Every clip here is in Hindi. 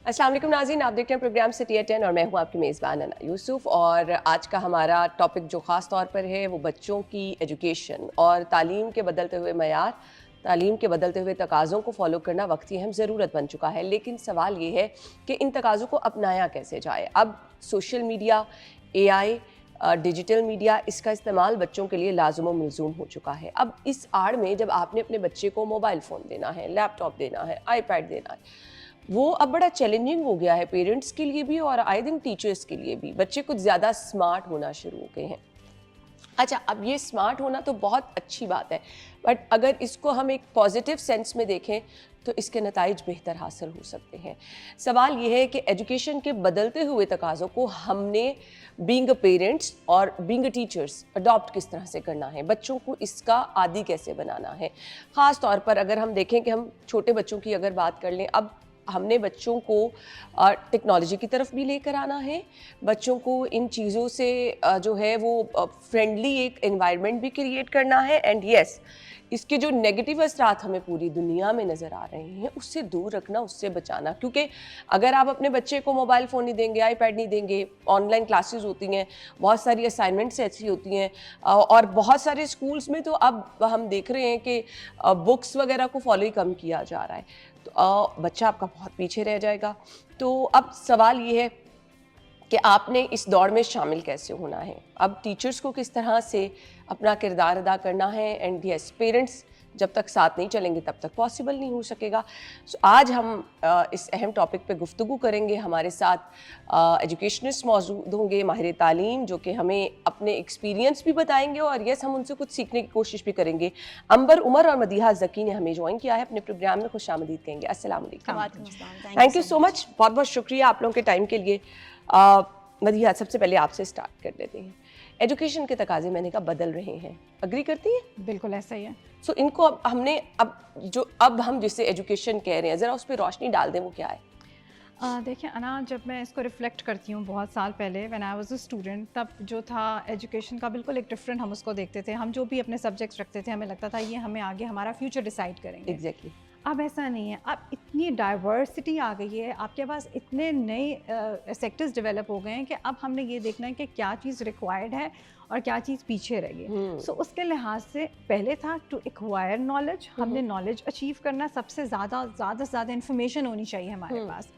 अस्सलाम वालेकुम नाज़रीन, आप देख रहे हैं प्रोग्राम सिटी एट 10 और मैं हूं आपकी मेज़बान अना यूसुफ। और आज का हमारा टॉपिक जो ख़ास तौर पर है वो बच्चों की एजुकेशन और तालीम के बदलते हुए मयार, तालीम के बदलते हुए तकाज़ों को फॉलो करना वक्त की अहम ज़रूरत बन चुका है। लेकिन सवाल ये है कि इन तकाज़ों को अपनाया कैसे जाए। अब social media, AI, digital media, इसका इस्तेमाल बच्चों के लिए लाज़िम व मलज़ूम हो चुका है। अब इस आड़ में जब आपने अपने बच्चे को मोबाइल फ़ोन देना है, लैपटॉप देना है, iPad देना है, वो अब बड़ा चैलेंजिंग हो गया है पेरेंट्स के लिए भी और आई थिंक टीचर्स के लिए भी। बच्चे कुछ ज़्यादा स्मार्ट होना शुरू हो गए हैं। अच्छा, अब ये स्मार्ट होना तो बहुत अच्छी बात है, बट अगर इसको हम एक पॉजिटिव सेंस में देखें तो इसके नताइज बेहतर हासिल हो सकते हैं। सवाल ये है कि एजुकेशन के बदलते हुए तकाज़ों को हमने बीइंग पेरेंट्स और बीइंग टीचर्स अडॉप्ट किस तरह से करना है, बच्चों को इसका आदी कैसे बनाना है। ख़ास तौर पर अगर हम देखें कि हम छोटे बच्चों की अगर बात कर लें, अब हमने बच्चों को टेक्नोलॉजी की तरफ भी लेकर आना है, बच्चों को इन चीज़ों से जो है वो फ्रेंडली एक एनवायरनमेंट भी क्रिएट करना है। एंड यस, इसके जो नेगेटिव असरात हमें पूरी दुनिया में नज़र आ रहे हैं उससे दूर रखना, उससे बचाना। क्योंकि अगर आप अपने बच्चे को मोबाइल फ़ोन नहीं देंगे, iPad नहीं देंगे, ऑनलाइन क्लासेस होती हैं, बहुत सारी असाइनमेंट्स ऐसी होती हैं और बहुत सारे स्कूल्स में तो अब हम देख रहे हैं कि बुक्स वगैरह को फॉलो ही कम किया जा रहा है, तो बच्चा आपका बहुत पीछे रह जाएगा। तो अब सवाल ये है कि आपने इस दौड़ में शामिल कैसे होना है। अब टीचर्स को किस तरह से अपना किरदार अदा करना है। एंड यस, पेरेंट्स जब तक साथ नहीं चलेंगे तब तक पॉसिबल नहीं हो सकेगा। सो आज हम इस अहम टॉपिक पे गुफ्तगू करेंगे। हमारे साथ एजुकेशनिस्ट मौजूद होंगे, माहिर तालीम, जो कि हमें अपने एक्सपीरियंस भी बताएंगे और यस, हम उनसे कुछ सीखने की कोशिश भी करेंगे। अंबर उमर और मदीहा ज़की ने हमें ज्वाइन किया है अपने प्रोग्राम में। खुशामदीद कहेंगे। अस्सलाम वालेकुम। थैंक यू सो मच, बहुत बहुत शुक्रिया आप लोगों के टाइम के लिए। मदीहा, सबसे पहले आपसे स्टार्ट कर लेते हैं। एजुकेशन के तकाजे मैंने कहा बदल रहे हैं, अग्री करती हैं? बिल्कुल ऐसा ही है। सो इनको अब हम जिसे एजुकेशन कह रहे हैं, ज़रा उस पर रोशनी डाल दें, वो क्या है? देखिए अना, जब मैं इसको रिफ़्लेक्ट करती हूँ बहुत साल पहले when I was a student, तब जो था एजुकेशन का बिल्कुल एक डिफरेंट हम उसको देखते थे। हम जो भी अपने सब्जेक्ट्स रखते थे हमें लगता था ये हमें आगे हमारा फ्यूचर डिसाइड करेंगे। एग्जैक्टली। अब ऐसा नहीं है। अब इतनी डाइवर्सिटी आ गई है, आपके पास इतने नए सेक्टर्स डेवलप हो गए हैं कि अब हमने ये देखना है कि क्या चीज़ रिक्वायर्ड है और क्या चीज़ पीछे रह गई। सो उसके लिहाज से पहले था टू एक्वायर नॉलेज, हमने नॉलेज अचीव करना, सबसे ज़्यादा से ज़्यादा इन्फॉर्मेशन होनी चाहिए हमारे पास।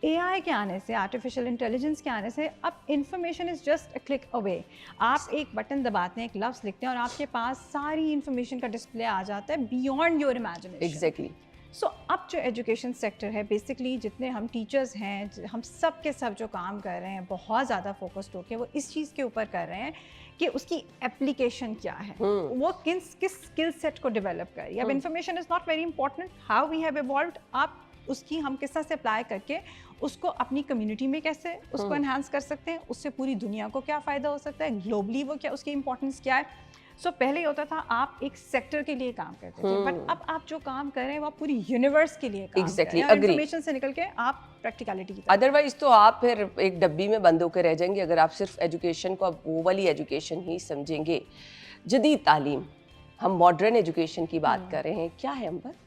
AI के आने से, आर्टिफिशियल इंटेलिजेंस के आने से अब information is just a click away. आप एक बटन दबाते हैं, एक लफ्ज़ लिखते हैं और आपके पास सारी इन्फॉर्मेशन का डिस्प्ले आ जाता है बियॉन्ड योर इमेजिनेशन। एग्जैक्टली। सो अब जो एजुकेशन सेक्टर है, बेसिकली जितने हम टीचर्स हैं, हम सब के सब जो काम कर रहे हैं बहुत ज़्यादा फोकस्ड होकर वो इस चीज़ के ऊपर कर रहे हैं कि उसकी एप्लीकेशन क्या है, वो किस स्किल सेट को डेवलप कर रही है। अब information is not very important, how we have evolved, आप उसकी हम किस तरह से अप्लाई करके उसको अपनी कम्युनिटी में कैसे उसको एनहांस कर सकते हैं, उससे पूरी दुनिया को क्या फ़ायदा हो सकता है, ग्लोबली वो क्या, उसकी इंपॉर्टेंस क्या है। सो पहले होता था आप एक सेक्टर के लिए काम करते थे, बट अब आप जो काम कर रहे हैं वो आप पूरी यूनिवर्स के लिए काम कर रहे हैं। इन्फॉर्मेशन से निकल के आप प्रैक्टिकलिटी की तरफ। अदरवाइज तो आप फिर एक डब्बी में बंद होकर रह जाएंगे अगर आप सिर्फ एजुकेशन को अब वो वाली एजुकेशन ही समझेंगे। जदीद तालीम, हम मॉडर्न एजुकेशन की बात कर रहे हैं, क्या है अंबर?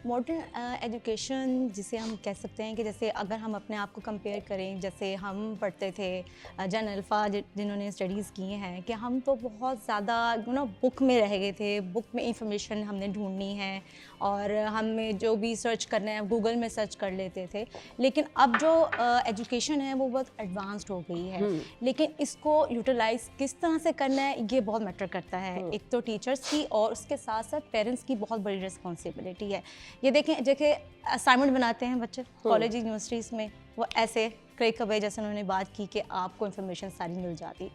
मॉडर्न एजुकेशन जिसे हम कह सकते हैं कि जैसे अगर हम अपने आप को कंपेयर करें, जैसे हम पढ़ते थे जन अल्फ़ा जिन्होंने स्टडीज़ किए हैं, कि हम तो बहुत ज़्यादा बुक में रह गए थे। बुक में इंफॉर्मेशन हमने ढूंढनी है और हमें जो भी सर्च करना है गूगल में सर्च कर लेते थे। लेकिन अब जो एजुकेशन है वो बहुत एडवांस्ड हो गई है, लेकिन इसको यूटिलाइज़ किस तरह से करना है ये बहुत मैटर करता है। एक तो टीचर्स की और उसके साथ साथ पेरेंट्स की बहुत बड़ी रिस्पॉन्सिबिलिटी है। ये देखें, जैसे असाइनमेंट बनाते हैं बच्चे कॉलेज यूनिवर्सिटीज़ में, वो ऐसे क्लिक अवे जैसे उन्होंने बात की कि आपको इन्फॉर्मेशन सारी मिल जाती,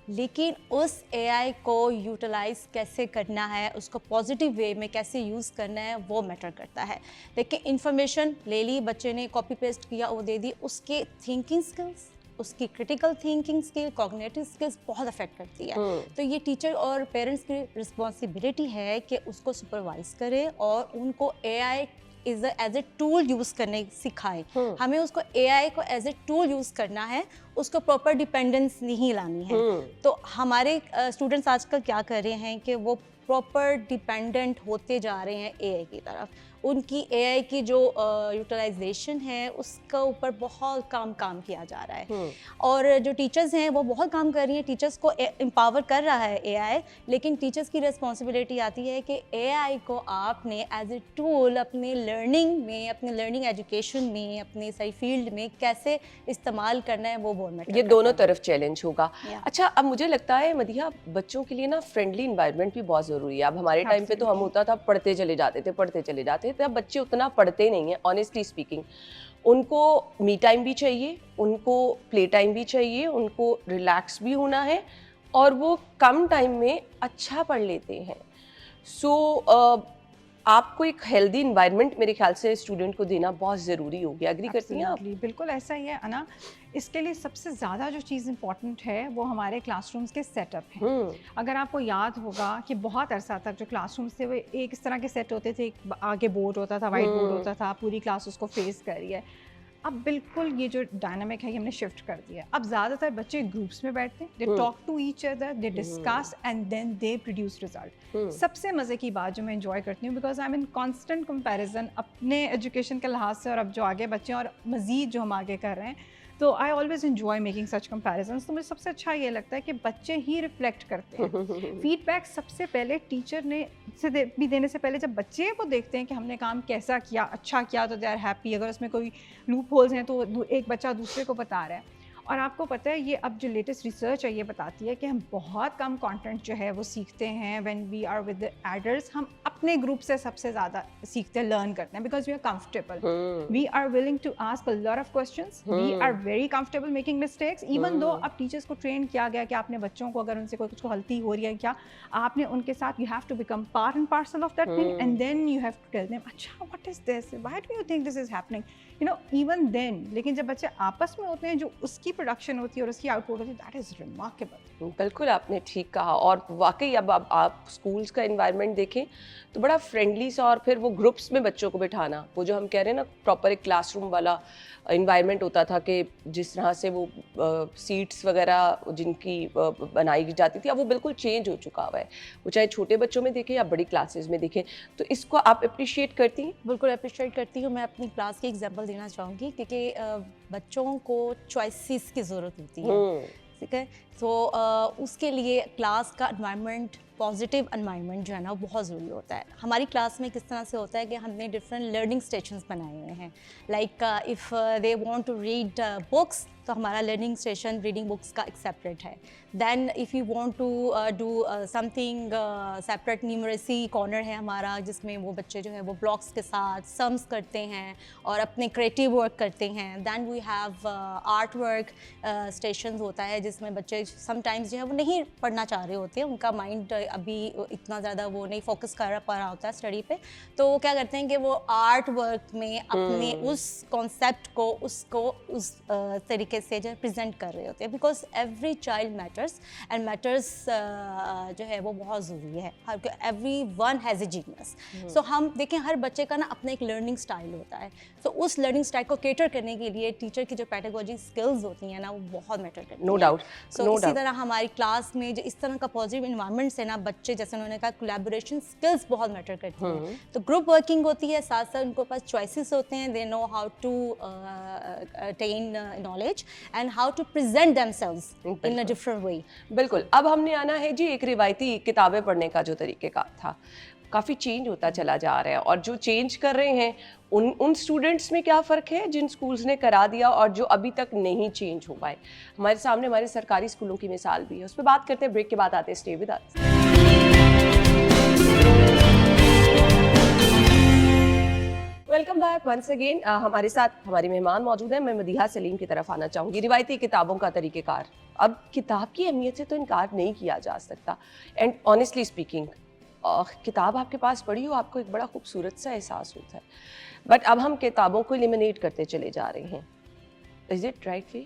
लेकिन उस AI को यूटिलाइज़ कैसे करना है, उसको पॉजिटिव वे में कैसे यूज़ करना है वो मैटर करता है। देखिए, इन्फॉर्मेशन ले ली बच्चे ने, कॉपी पेस्ट किया, वो दे दी, उसके थिंकिंग स्किल्स, उसकी critical thinking skill, cognitive skills बहुत अफेक्ट करती है। तो ये टीचर और पेरेंट्स की रिस्पॉन्सिबिलिटी है कि उसको सुपरवाइज करे और उनको AI as a tool use करने सिखाए। हमें उसको AI को एज ए टूल यूज़ करना है, उसको प्रॉपर डिपेंडेंस नहीं लानी है। तो हमारे स्टूडेंट्स आजकल क्या कर रहे हैं कि वो प्रॉपर डिपेंडेंट होते जा रहे हैं AI की तरफ। उनकी एआई की जो यूटिलाइजेशन है उसका ऊपर बहुत काम किया जा रहा है। और जो टीचर्स हैं वो बहुत काम कर रही हैं, टीचर्स को एम्पावर कर रहा है एआई, लेकिन टीचर्स की रिस्पॉन्सिबिलिटी आती है कि एआई को आपने एज ए टूल अपने लर्निंग में, अपने लर्निंग एजुकेशन में, अपने सही फील्ड में कैसे इस्तेमाल करना है वो बहुत मैटर ये दोनों तरफ चैलेंज होगा। Yeah. अच्छा, अब मुझे लगता है मदिहा, बच्चों के लिए ना फ्रेंडली इन्वायरमेंट भी बहुत ज़रूरी है। अब हमारे टाइम पे तो हम होता था पढ़ते चले जाते थे, अब बच्चे उतना पढ़ते नहीं हैं ऑनेस्टली स्पीकिंग। उनको मी टाइम भी चाहिए, उनको प्ले टाइम भी चाहिए, उनको रिलैक्स भी होना है, और वो कम टाइम में अच्छा पढ़ लेते हैं। सो आपको एक हेल्दी इन्वायरमेंट मेरे ख्याल से स्टूडेंट को देना बहुत ज़रूरी हो गया। एग्री करती हैं आप? Absolutely, बिल्कुल ऐसा ही है अना। इसके लिए सबसे ज़्यादा जो चीज़ इंपॉर्टेंट है वो हमारे क्लासरूम्स के सेटअप हैं। अगर आपको याद होगा कि बहुत अरसा तक जो क्लासरूम्स थे वो एक इस तरह के सेट होते थे, एक आगे बोर्ड होता था, वाइट बोर्ड होता था, पूरी क्लास उसको फेस कर रही है। अब बिल्कुल ये जो डायनामिक है ये हमने शिफ्ट कर दिया है। अब ज़्यादातर बच्चे ग्रुप्स में बैठते हैं, they talk to each other, they discuss and then they produce result. सबसे मज़े की बात जो मैं एंजॉय करती हूँ, because I am in constant comparison अपने एजुकेशन के लिहाज से और अब जो आगे बच्चे और मज़ीद जो हम आगे कर रहे हैं, तो I always enjoy making such comparison. तो मुझे सबसे अच्छा ये लगता है कि बच्चे ही रिफ्लेक्ट करते हैं। फीडबैक सबसे पहले टीचर ने भी देने से पहले जब बच्चे को देखते हैं कि हमने काम कैसा किया, अच्छा किया, तो दे आर हैप्पी। अगर उसमें कोई लूप होल्स हैं तो एक बच्चा दूसरे को बता रहा है। और आपको पता है ये अब जो लेटेस्ट रिसर्च है ये बताती है कि हम बहुत कम कंटेंट जो है वो सीखते हैं when we are with adults. हम अपने ग्रुप से सबसे ज़्यादा सीखते हैं, लर्न करते हैं, because we are comfortable, we are willing to ask a lot of questions, we are very comfortable making mistakes. Even though अब टीचर्स को ट्रेन किया गया कि आपने बच्चों को अगर उनसे कोई कुछ गलती हो रही है क्या, आपने उनके साथ you have to become part and parcel of that thing, and then you have to tell them, अच्छा what is this, why do you think this is happening, you know, even then. लेकिन जब बच्चे आपस में होते हैं, जो उसकी प्रोडक्शन होती है और उसकी आउटपुट होती है, दैट इज़ रिमार्केबल। बिल्कुल आपने ठीक कहा। और वाकई अब आप स्कूल्स का एनवायरनमेंट देखें तो बड़ा फ्रेंडली सा, और फिर वो ग्रुप्स में बच्चों को बिठाना, वो जो हम कह रहे हैं ना प्रॉपर एक क्लासरूम वाला एनवायरनमेंट होता था कि जिस तरह से वो सीट्स वगैरह जिनकी बनाई जाती थी, अब वो बिल्कुल चेंज हो चुका हुआ है। वो चाहे छोटे बच्चों में देखें या बड़ी क्लासेस में देखें। तो इसको आप अप्रिशिएट करती हैं? बिल्कुल अप्रिशिएट करती हूँ। मैं अपनी क्लास की एग्जांपल देना चाहूँगी, क्योंकि बच्चों को चॉइसेस की ज़रूरत होती है, ठीक है। तो उसके लिए क्लास का एनवायरनमेंट, पॉजिटिव एनवायरनमेंट जो है ना वो बहुत ज़रूरी होता है। हमारी क्लास में किस तरह से होता है कि हमने डिफरेंट लर्निंग स्टेशंस बनाए हुए हैं। Like if they want to read books, तो हमारा लर्निंग स्टेशन रीडिंग बुक्स का एक सेपरेट है। Then if you want to do something separate, numeracy corner है हमारा, जिसमें वो बच्चे जो है वो ब्लॉक्स के साथ सम्स करते हैं और अपने क्रिएटिव वर्क करते हैं। Then we have art work station होता है, जिसमें बच्चे समटाइम्स जो है वो नहीं पढ़ना चाह रहे होते हैं, उनका माइंड अभी इतना ज़्यादा वो नहीं फोकस कर पा रहा होता है स्टडी पे, तो वो क्या करते हैं कि वो आर्ट वर्क में अपने उस कॉन्सेप्ट को उसको उस तरीके से जो है प्रेजेंट कर रहे होते हैं। Because every child matters and matters जो है वो बहुत ज़रूरी है। Everyone has a genius. So हम देखें हर बच्चे का ना अपना एक लर्निंग स्टाइल होता है, तो उस लर्निंग स्टाइल को केटर करने के लिए टीचर की जो पेडागोजी स्किल्स होती हैं ना वो बहुत मैटर करती हैं। No doubt. सो इसी तरह हमारी क्लास में जो इस तरह का पॉजिटिव इन्वायरमेंट से ना बच्चे, जैसे उन्होंने कहा, कोलैबोरेशन स्किल्स बहुत मैटर करती हैं। तो ग्रुप वर्किंग होती है, साथ साथ उनको पास चॉइसेस होते हैं, they know how to attain knowledge and how to present themselves in a different way. बिल्कुल। अब हमने आना है जी एक रिवायती किताबें पढ़ने का जो तरीक़ेकार था, काफ़ी चेंज होता चला जा रहा है, और जो चेंज कर रहे हैं उन स्टूडेंट्स में क्या फ़र्क है जिन स्कूल्स ने करा दिया और जो अभी तक नहीं चेंज हो पाए। हमारे सामने हमारे सरकारी स्कूलों की मिसाल भी है, उस पर बात करते हैं। ब्रेक के बाद आते हैं। Stay with us. Welcome back once again. हमारे साथ हमारी मेहमान मौजूद हैं। मैं मदीहा सलीम की तरफ आना चाहूँगी। रिवायती किताबों का तरीक़ेकार, अब किताब की अहमियत से तो इनकार नहीं किया जा सकता। एंड ऑनेस्टली स्पीकिंग, किताब आपके पास पढ़ी हो, आपको एक बड़ा खूबसूरत सा एहसास होता है, बट अब हम किताबों को एलिमिनेट करते चले जा रहे हैं। Is it right way?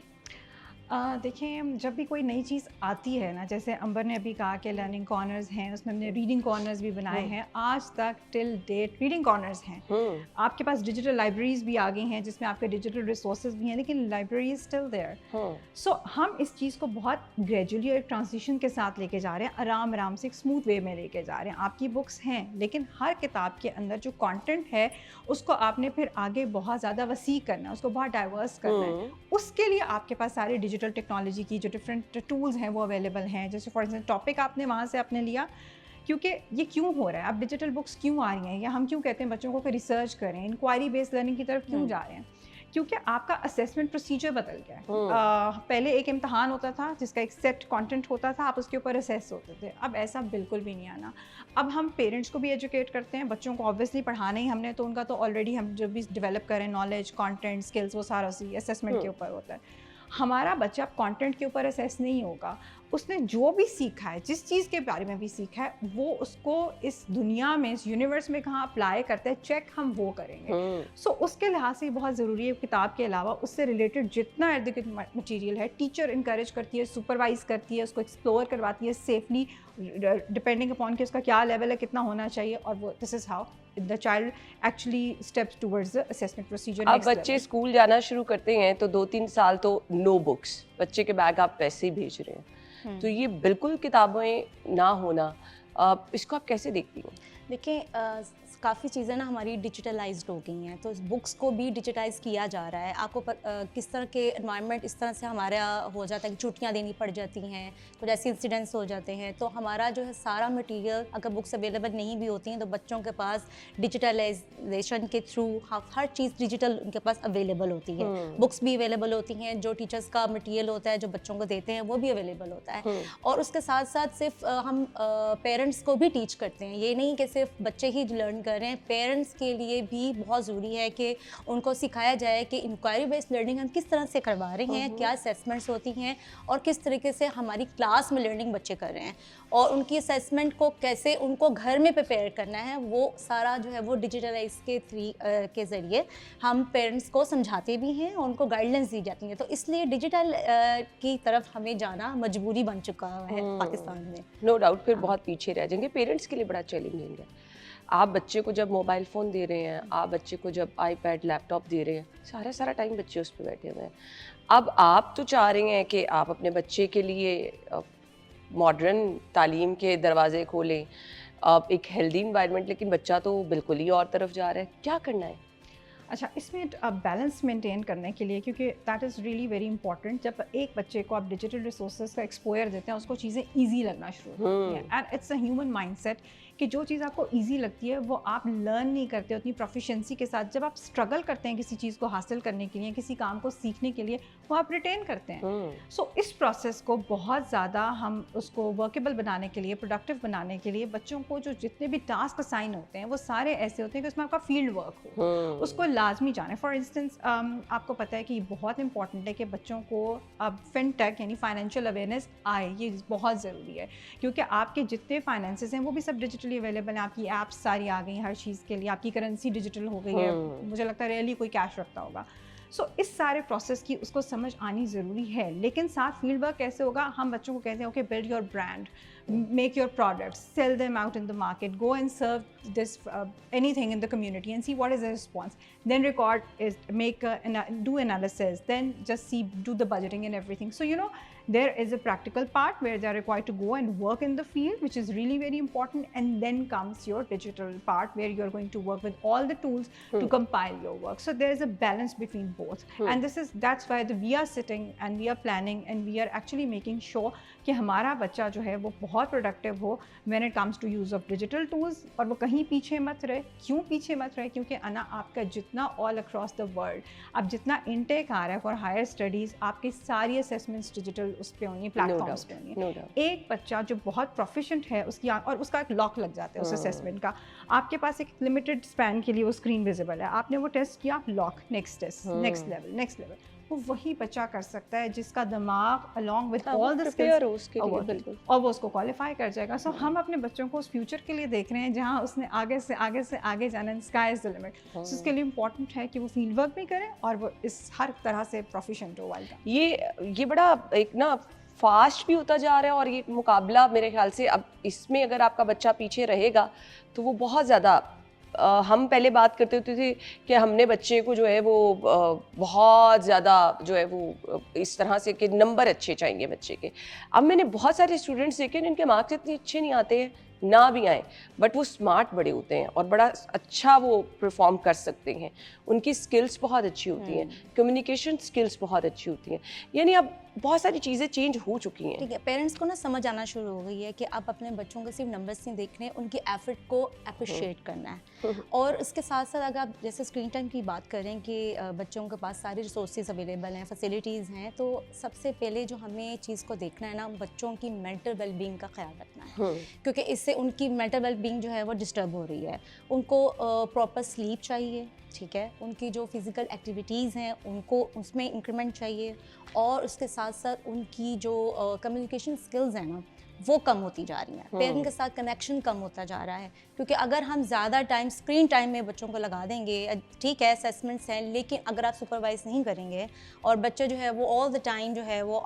देखिए, जब भी कोई नई चीज़ आती है ना, जैसे अंबर ने अभी कहा कि लर्निंग कॉर्नर्स हैं, उसमें हमने रीडिंग कॉर्नर्स भी बनाए हैं। आज तक टिल डेट रीडिंग कॉर्नर्स हैं। आपके पास डिजिटल लाइब्रेरीज भी आ गई हैं जिसमें आपके डिजिटल रिसोर्सेज भी हैं, लेकिन लाइब्रेरी इज स्टिल देयर। सो हम इस चीज़ को बहुत ग्रेजुअली और ट्रांजिशन के साथ लेके जा रहे हैं, आराम आराम से एक स्मूथ वे में लेके जा रहे हैं। आपकी बुक्स हैं, लेकिन हर किताब के अंदर जो कंटेंट है उसको आपने फिर आगे बहुत ज़्यादा वसी करना है, उसको बहुत डाइवर्स करना है। उसके लिए आपके पास सारे डिजिटल टेक्नोलॉजी की जो डिफरेंट टूल्स हैं वो अवेलेबल हैं। जैसे फॉर एग्जाम्पल टॉपिक आपने वहाँ से आपने लिया, क्योंकि ये क्यों हो रहा है, अब डिजिटल बुक्स क्यों आ रही हैं, या हम क्यों कहते हैं बच्चों को रिसर्च करें, इंक्वायरी बेस्ड लर्निंग की तरफ क्यों जा रहे हैं, क्योंकि आपका असेसमेंट प्रोसीजर बदल गया है। पहले एक इम्तहान होता था जिसका एक सेट कंटेंट होता था, आप उसके ऊपर असेस होते थे। अब ऐसा बिल्कुल भी नहीं आना। अब हम पेरेंट्स को भी एजुकेट करते हैं, बच्चों को ऑब्वियसली पढ़ाना ही हमने, तो उनका तो ऑलरेडी हम जो भी डेवलप करें नॉलेज, कंटेंट, स्किल्स, वो सारा उसी असेसमेंट के ऊपर होता है। हमारा बच्चा कंटेंट के ऊपर असेस नहीं होगा, उसने जो भी सीखा है, जिस चीज़ के बारे में भी सीखा है, वो उसको इस दुनिया में, इस यूनिवर्स में कहाँ अप्लाई करता है, चेक हम वो करेंगे। सो उसके लिहाज से बहुत ज़रूरी है, किताब के अलावा उससे रिलेटेड जितना इर्द गिर्द मटीरियल है, टीचर इंकरेज करती है, सुपरवाइज करती है, उसको एक्सप्लोर करवाती है सेफली, डिपेंडिंग अपॉन कि उसका क्या लेवल है, कितना होना चाहिए, और वो this is how the child actually steps towards the assessment procedure. अब बच्चे स्कूल जाना शुरू करते हैं तो 2-3 साल तो नो बुक्स, बच्चे के बैग आप वैसे ही भेज रहे हैं, तो ये बिल्कुल किताबें ना होना, इसको आप कैसे देखती हैं? देखिए, काफ़ी चीज़ें ना हमारी डिजिटलाइज्ड हो गई हैं, तो बुक्स को भी डिजिटाइज किया जा रहा है। आपको किस तरह के एनवायरनमेंट इस तरह से हमारा हो जाता है कि छुट्टियां देनी पड़ जाती हैं, कुछ ऐसे इंसिडेंट्स हो जाते हैं, तो हमारा जो है सारा मटेरियल अगर बुक्स अवेलेबल नहीं भी होती हैं तो बच्चों के पास डिजिटलाइजेशन के थ्रू हर चीज़ डिजिटल उनके पास अवेलेबल होती है। बुक्स भी अवेलेबल होती हैं, जो टीचर्स का मटीरियल होता है जो बच्चों को देते हैं वो भी अवेलेबल होता है, और उसके साथ साथ सिर्फ हम पेरेंट्स को भी टीच करते हैं। ये नहीं कि सिर्फ बच्चे ही लर्न कर रहे हैं, पेरेंट्स के लिए भी बहुत ज़रूरी है कि उनको सिखाया जाए कि इंक्वायरी बेस्ड लर्निंग हम किस तरह से करवा रहे हैं, क्या असेसमेंट्स होती हैं और किस तरीके से हमारी क्लास में लर्निंग बच्चे कर रहे हैं, और उनकी असेसमेंट को कैसे उनको घर में प्रिपेयर करना है, वो सारा जो है वो डिजिटलाइज के ज़रिए हम पेरेंट्स को समझाते भी हैं और उनको गाइडलाइंस दी जाती हैं। तो इसलिए डिजिटल की तरफ हमें जाना मजबूरी बन चुका है पाकिस्तान में। नो डाउट फिर बहुत पीछे रह जाएंगे। पेरेंट्स के लिए बड़ा चैलेंजिंग है। आप बच्चे को जब मोबाइल फ़ोन दे रहे हैं, आप बच्चे को जब आईपैड, लैपटॉप दे रहे हैं, सारा टाइम बच्चे उस पर बैठे हुए हैं। अब आप तो चाह रहे हैं कि आप अपने बच्चे के लिए मॉडर्न तालीम के दरवाजे खोलें, एक हेल्दी इन्वायरमेंट, लेकिन बच्चा तो बिल्कुल ही और तरफ जा रहा है। क्या करना है? अच्छा, इसमें बैलेंस मेंटेन करने के लिए, क्योंकि that is really very important, जब एक बच्चे को आप डिजिटल रिसोर्सेज का एक्सपोयर देते हैं उसको चीज़ें ईजी लगना शुरू होती हैं। And it's a human mindset कि जो चीज़ आपको ईजी लगती है वो आप लर्न नहीं करते उतनी प्रोफिशिएंसी के साथ। जब आप स्ट्रगल करते हैं किसी चीज़ को हासिल करने के लिए, किसी काम को सीखने के लिए, वो आप रिटेन करते हैं। सो इस प्रोसेस को बहुत ज़्यादा हम उसको वर्केबल बनाने के लिए, प्रोडक्टिव बनाने के लिए, बच्चों को जो जितने भी टास्क असाइन होते हैं वो सारे ऐसे होते हैं कि उसमें आपका फील्ड वर्क हो, उसको लाजमी जाने। फॉर इंस्टेंस आपको पता है कि बहुत इंपॉर्टेंट है कि बच्चों को अब फिनटेक यानी फाइनेंशियल अवेयरनेस आए, ये बहुत ज़रूरी है, क्योंकि आपके जितने फाइनेंसेस हैं वो भी सब डिजिटली अवेलेबल हैं। आपकी ऐप्स सारी आ गई हर चीज़ के लिए, आपकी करेंसी डिजिटल हो गई है, मुझे लगता है रियली कोई कैश रखता होगा। सो इस सारे प्रोसेस की उसको समझ आनी ज़रूरी है, लेकिन साथ फील्ड वर्क कैसे होगा? हम बच्चों को कहते हैं okay, build your brand, make your products, sell them out in the market, go and serve this anything in the community and see what is the response, then record is do analysis, then just see, do the budgeting and everything. So there is a practical part where they are required to go and work in the field, which is really very important, and then comes your digital part where you are going to work with all the tools to compile your work. So there is a balance between both, and that's why we are sitting and we are planning and we are actually making sure कि हमारा बच्चा जो है वो बहुत प्रोडक्टिव हो when it comes to use of digital tools, और वो कहीं पीछे मत रहे। क्यों पीछे मत रहे? क्योंकि आपका जितना ऑल अक्रॉस द वर्ल्ड अब जितना इनटेक आ रहा है फॉर हायर स्टडीज़, आपकी सारी असेसमेंट्स डिजिटल उस पर होनी है, प्लेटफॉर्म्स पे होनी है। एक बच्चा जो बहुत प्रोफिशेंट है उसकी और उसका एक लॉक लग जाता है उस असेसमेंट का, आपके पास एक लिमिटेड स्पैन के लिए वो स्क्रीन विजिबल है, आपने वो टेस्ट किया, lock, next test, next level, वो वही बच्चा कर सकता है जिसका दिमाग अलॉन्ग विद हाँ, वो ऑल द prepare हो स्किल्स उसके लिए, बिल्कुल। और वो उसको क्वालिफाई कर जाएगा। सो हम अपने बच्चों को उस फ्यूचर के लिए देख रहे हैं जहाँ उसने आगे से आगे से आगे जाना है, स्काई इज द लिमिट। सो उसके लिए इम्पोर्टेंट है कि वो फील्ड वर्क भी करें और वो इस हर तरह से प्रोफिशिएंट हो वाइल्ड। ये बड़ा एक ना फास्ट भी होता जा रहा है, और ये मुकाबला मेरे ख्याल से अब इसमें अगर आपका बच्चा पीछे रहेगा तो वो बहुत ज़्यादा हम पहले बात करते होते थे कि हमने बच्चे को जो है वो बहुत ज़्यादा जो है वो इस तरह से कि नंबर अच्छे चाहिए बच्चे के। अब मैंने बहुत सारे स्टूडेंट्स देखे जिनके मार्क्स इतने अच्छे नहीं आते हैं, ना भी आए, बट वो स्मार्ट बड़े होते हैं और बड़ा अच्छा वो परफॉर्म कर सकते हैं। उनकी स्किल्स बहुत अच्छी होती हैं, कम्युनिकेशन स्किल्स बहुत अच्छी होती हैं। यानी अब बहुत सारी चीज़ें चेंज हो चुकी हैं। ठीक है, पेरेंट्स को ना समझ आना शुरू हो गई है कि आप अपने बच्चों को सिर्फ नंबर्स नहीं देखने, उनकी एफर्ट को अप्रिशिएट करना है। और इसके साथ साथ अगर आप जैसे स्क्रीन टाइम की बात करें कि बच्चों के पास सारी रिसोर्सेज अवेलेबल हैं, फैसिलिटीज़ हैं, तो सबसे पहले जो हमें चीज़ को देखना है ना, बच्चों की मेंटल वेलबींग का ख्याल रखना है, क्योंकि इससे उनकी मेंटल वेलबींग जो है वो डिस्टर्ब हो रही है। उनको प्रॉपर स्लीप चाहिए, ठीक है, उनकी जो फिज़िकल एक्टिविटीज़ हैं उनको उसमें इंक्रीमेंट चाहिए, और उसके साथ साथ उनकी जो कम्युनिकेशन स्किल्स हैं ना वो कम होती जा रही हैं। पेरेंट के साथ कनेक्शन कम होता जा रहा है, क्योंकि अगर हम ज़्यादा टाइम स्क्रीन टाइम में बच्चों को लगा देंगे, ठीक है असेसमेंट्स हैं, लेकिन अगर आप सुपरवाइज नहीं करेंगे और बच्चे जो है वो ऑल द टाइम जो है वो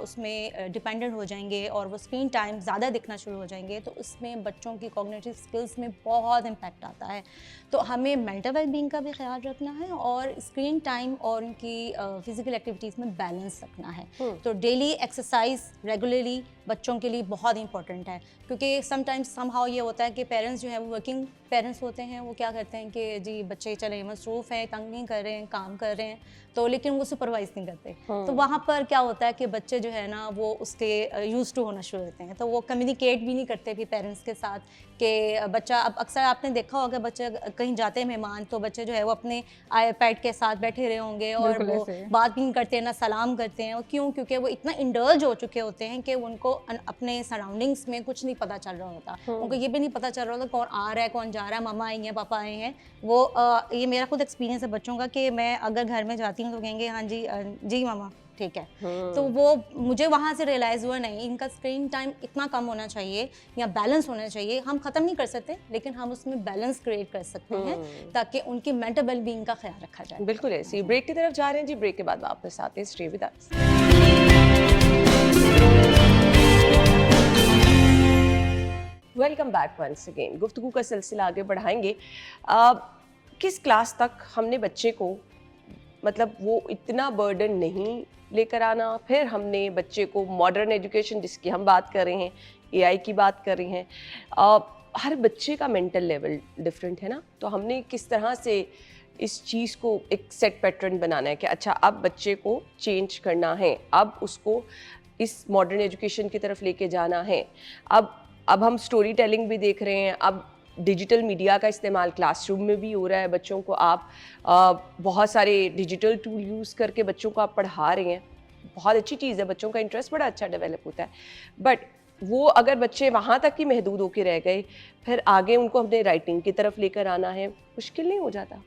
उसमें डिपेंडेंट हो जाएंगे और वो स्क्रीन टाइम ज़्यादा दिखना शुरू हो जाएंगे, तो उसमें बच्चों की कॉग्निटिव स्किल्स में बहुत इम्पैक्ट आता है। तो हमें मेंटल वेलबींग का भी ख्याल रखना है और स्क्रीन टाइम और उनकी फिज़िकल एक्टिविटीज़ में बैलेंस रखना है। तो डेली एक्सरसाइज रेगुलरली बच्चों के लिए बहुत इंपॉर्टेंट है, क्योंकि समटाइम्स समहाउ ये होता है कि पेरेंट्स जो है वो वर्किंग पेरेंट्स होते हैं, वो क्या करते हैं कि जी बच्चे चले मसरूफ़ हैं, तंग नहीं कर रहे हैं, काम कर रहे हैं, तो लेकिन वो सुपरवाइज नहीं करते। तो वहाँ पर क्या होता है कि बच्चे जो है ना वो उसके यूज़ टू होना शुरू होते हैं, तो वो कम्युनिकेट भी नहीं करते भी पेरेंट्स के साथ कि बच्चा, अब अक्सर आपने देखा होगा बच्चे कहीं जाते हैं मेहमान, तो बच्चे जो है वो अपने आईपैड के साथ बैठे रहे होंगे और वो बात भी नहीं करते हैं, ना सलाम करते हैं। और क्यों? क्योंकि वो इतना इंडल्ज हो चुके होते हैं कि उनको अपने सराउंडिंग्स में कुछ नहीं पता चल रहा होता। उनको ये भी नहीं पता चल रहा होता कौन आ रहा है, कौन जा रहा है, मामा आई हैं, पापा आए हैं। वो ये मेरा खुद एक्सपीरियंस है बच्चों का कि मैं अगर घर में जाती हूँ तो कहेंगे हाँ जी जी मामा, ठीक है। तो वो मुझे वहाँ से रियलाइज़ हुआ नहीं, इनका स्क्रीन टाइम इतना कम होना चाहिए या बैलेंस होना चाहिए। हम ख़त्म नहीं कर सकते, लेकिन हम उसमें बैलेंस क्रिएट कर सकते हैं ताकि उनकी मेंटल वेलबींग का ख्याल रखा जाए। बिल्कुल ऐसी। ब्रेक की तरफ जा रहे हैं जी, ब्रेक के बाद वापस आते हैं। Stay with us. Welcome back once again. गुफ्तगू का सिलसिला आगे बढ़ाएंगे। किस क्लास तक हमने बच्चे को, मतलब वो इतना बर्डन नहीं लेकर आना, फिर हमने बच्चे को मॉडर्न एजुकेशन जिसकी हम बात कर रहे हैं, एआई की बात कर रहे हैं, हर बच्चे का मेंटल लेवल डिफरेंट है ना, तो हमने किस तरह से इस चीज़ को एक सेट पैटर्न बनाना है कि अच्छा अब बच्चे को चेंज करना है, अब उसको इस मॉडर्न एजुकेशन की तरफ लेके जाना है। अब हम स्टोरी टेलिंग भी देख रहे हैं, अब डिजिटल मीडिया का इस्तेमाल क्लासरूम में भी हो रहा है। बच्चों को आप बहुत सारे डिजिटल टूल यूज़ करके बच्चों को आप पढ़ा रहे हैं, बहुत अच्छी चीज़ है, बच्चों का इंटरेस्ट बड़ा अच्छा डेवलप होता है। बट वो अगर बच्चे वहाँ तक ही महदूद होकर रह गए, फिर आगे उनको हमने राइटिंग की तरफ लेकर आना है, मुश्किल नहीं हो जाता?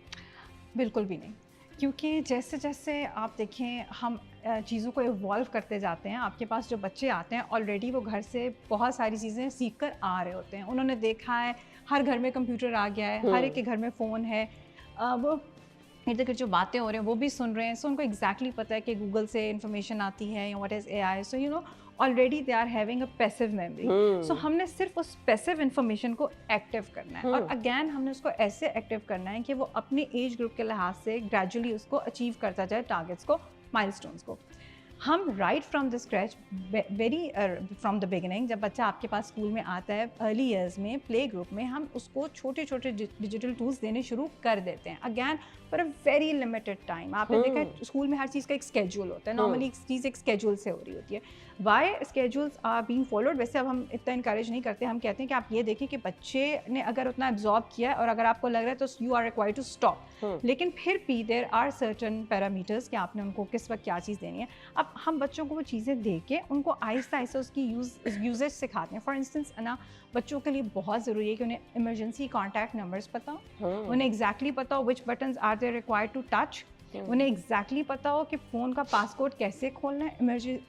बिल्कुल भी नहीं, क्योंकि जैसे जैसे आप देखें हम चीज़ों को इवॉल्व करते जाते हैं। आपके पास जो बच्चे आते हैं ऑलरेडी वो घर से बहुत सारी चीज़ें सीख कर आ रहे होते हैं। उन्होंने देखा है हर घर में कंप्यूटर आ गया है, हर एक के घर में फ़ोन है, वो इर्द गिर्द जो बातें हो रही हैं वो भी सुन रहे हैं। सो उनको एग्जैक्टली पता है कि गूगल से इन्फॉर्मेशन आती है या what is AI. So you know already they are having a passive memory. So हमने सिर्फ उस पैसिव इन्फॉर्मेशन को एक्टिव करना है, और अगेन हमने उसको ऐसे एक्टिव करना है कि वो अपने एज ग्रुप के लिहाज से ग्रेजुअली उसको अचीव करता जाए, टारगेट्स को, माइलस्टोन्स को। हम right from the scratch, very from the beginning, जब बच्चा आपके पास स्कूल में आता है अर्ली ईयर्स में, प्ले ग्रुप में, हम उसको छोटे छोटे डिजिटल टूल्स देने शुरू कर देते हैं, again for a very limited time. आपने देखा है स्कूल में हर चीज़ का एक स्केड्यूल होता है, नॉर्मली एक चीज़ एक स्केड्यूल से हो रही होती है। Why schedules are being followed. वैसे अब हम इतना इंकरेज नहीं करते, हम कहते हैं कि आप ये देखें कि बच्चे ने अगर उतना एब्जॉर्ब किया है और अगर आपको लग रहा है तो you are required to stop. लेकिन फिर भी देयर आर सर्टन पैरामीटर्स कि आपने उनको किस वक्त क्या चीज़ देनी है। अब हम बच्चों को वो चीज़ें दे के उनको आहिस्ता आहिस्ता उसकी यूजेज सिखाते हैं। फॉर इंस्टेंस ना, बच्चों के लिए बहुत ज़रूरी है कि उन्हें इमरजेंसी कॉन्टैक्ट नंबर्स पता हो, उन्हें एग्जैक्टली पता हो which buttons are they required to touch, उन्हें एग्जैक्टली पता हो कि फ़ोन का पासकोड कैसे खोलना है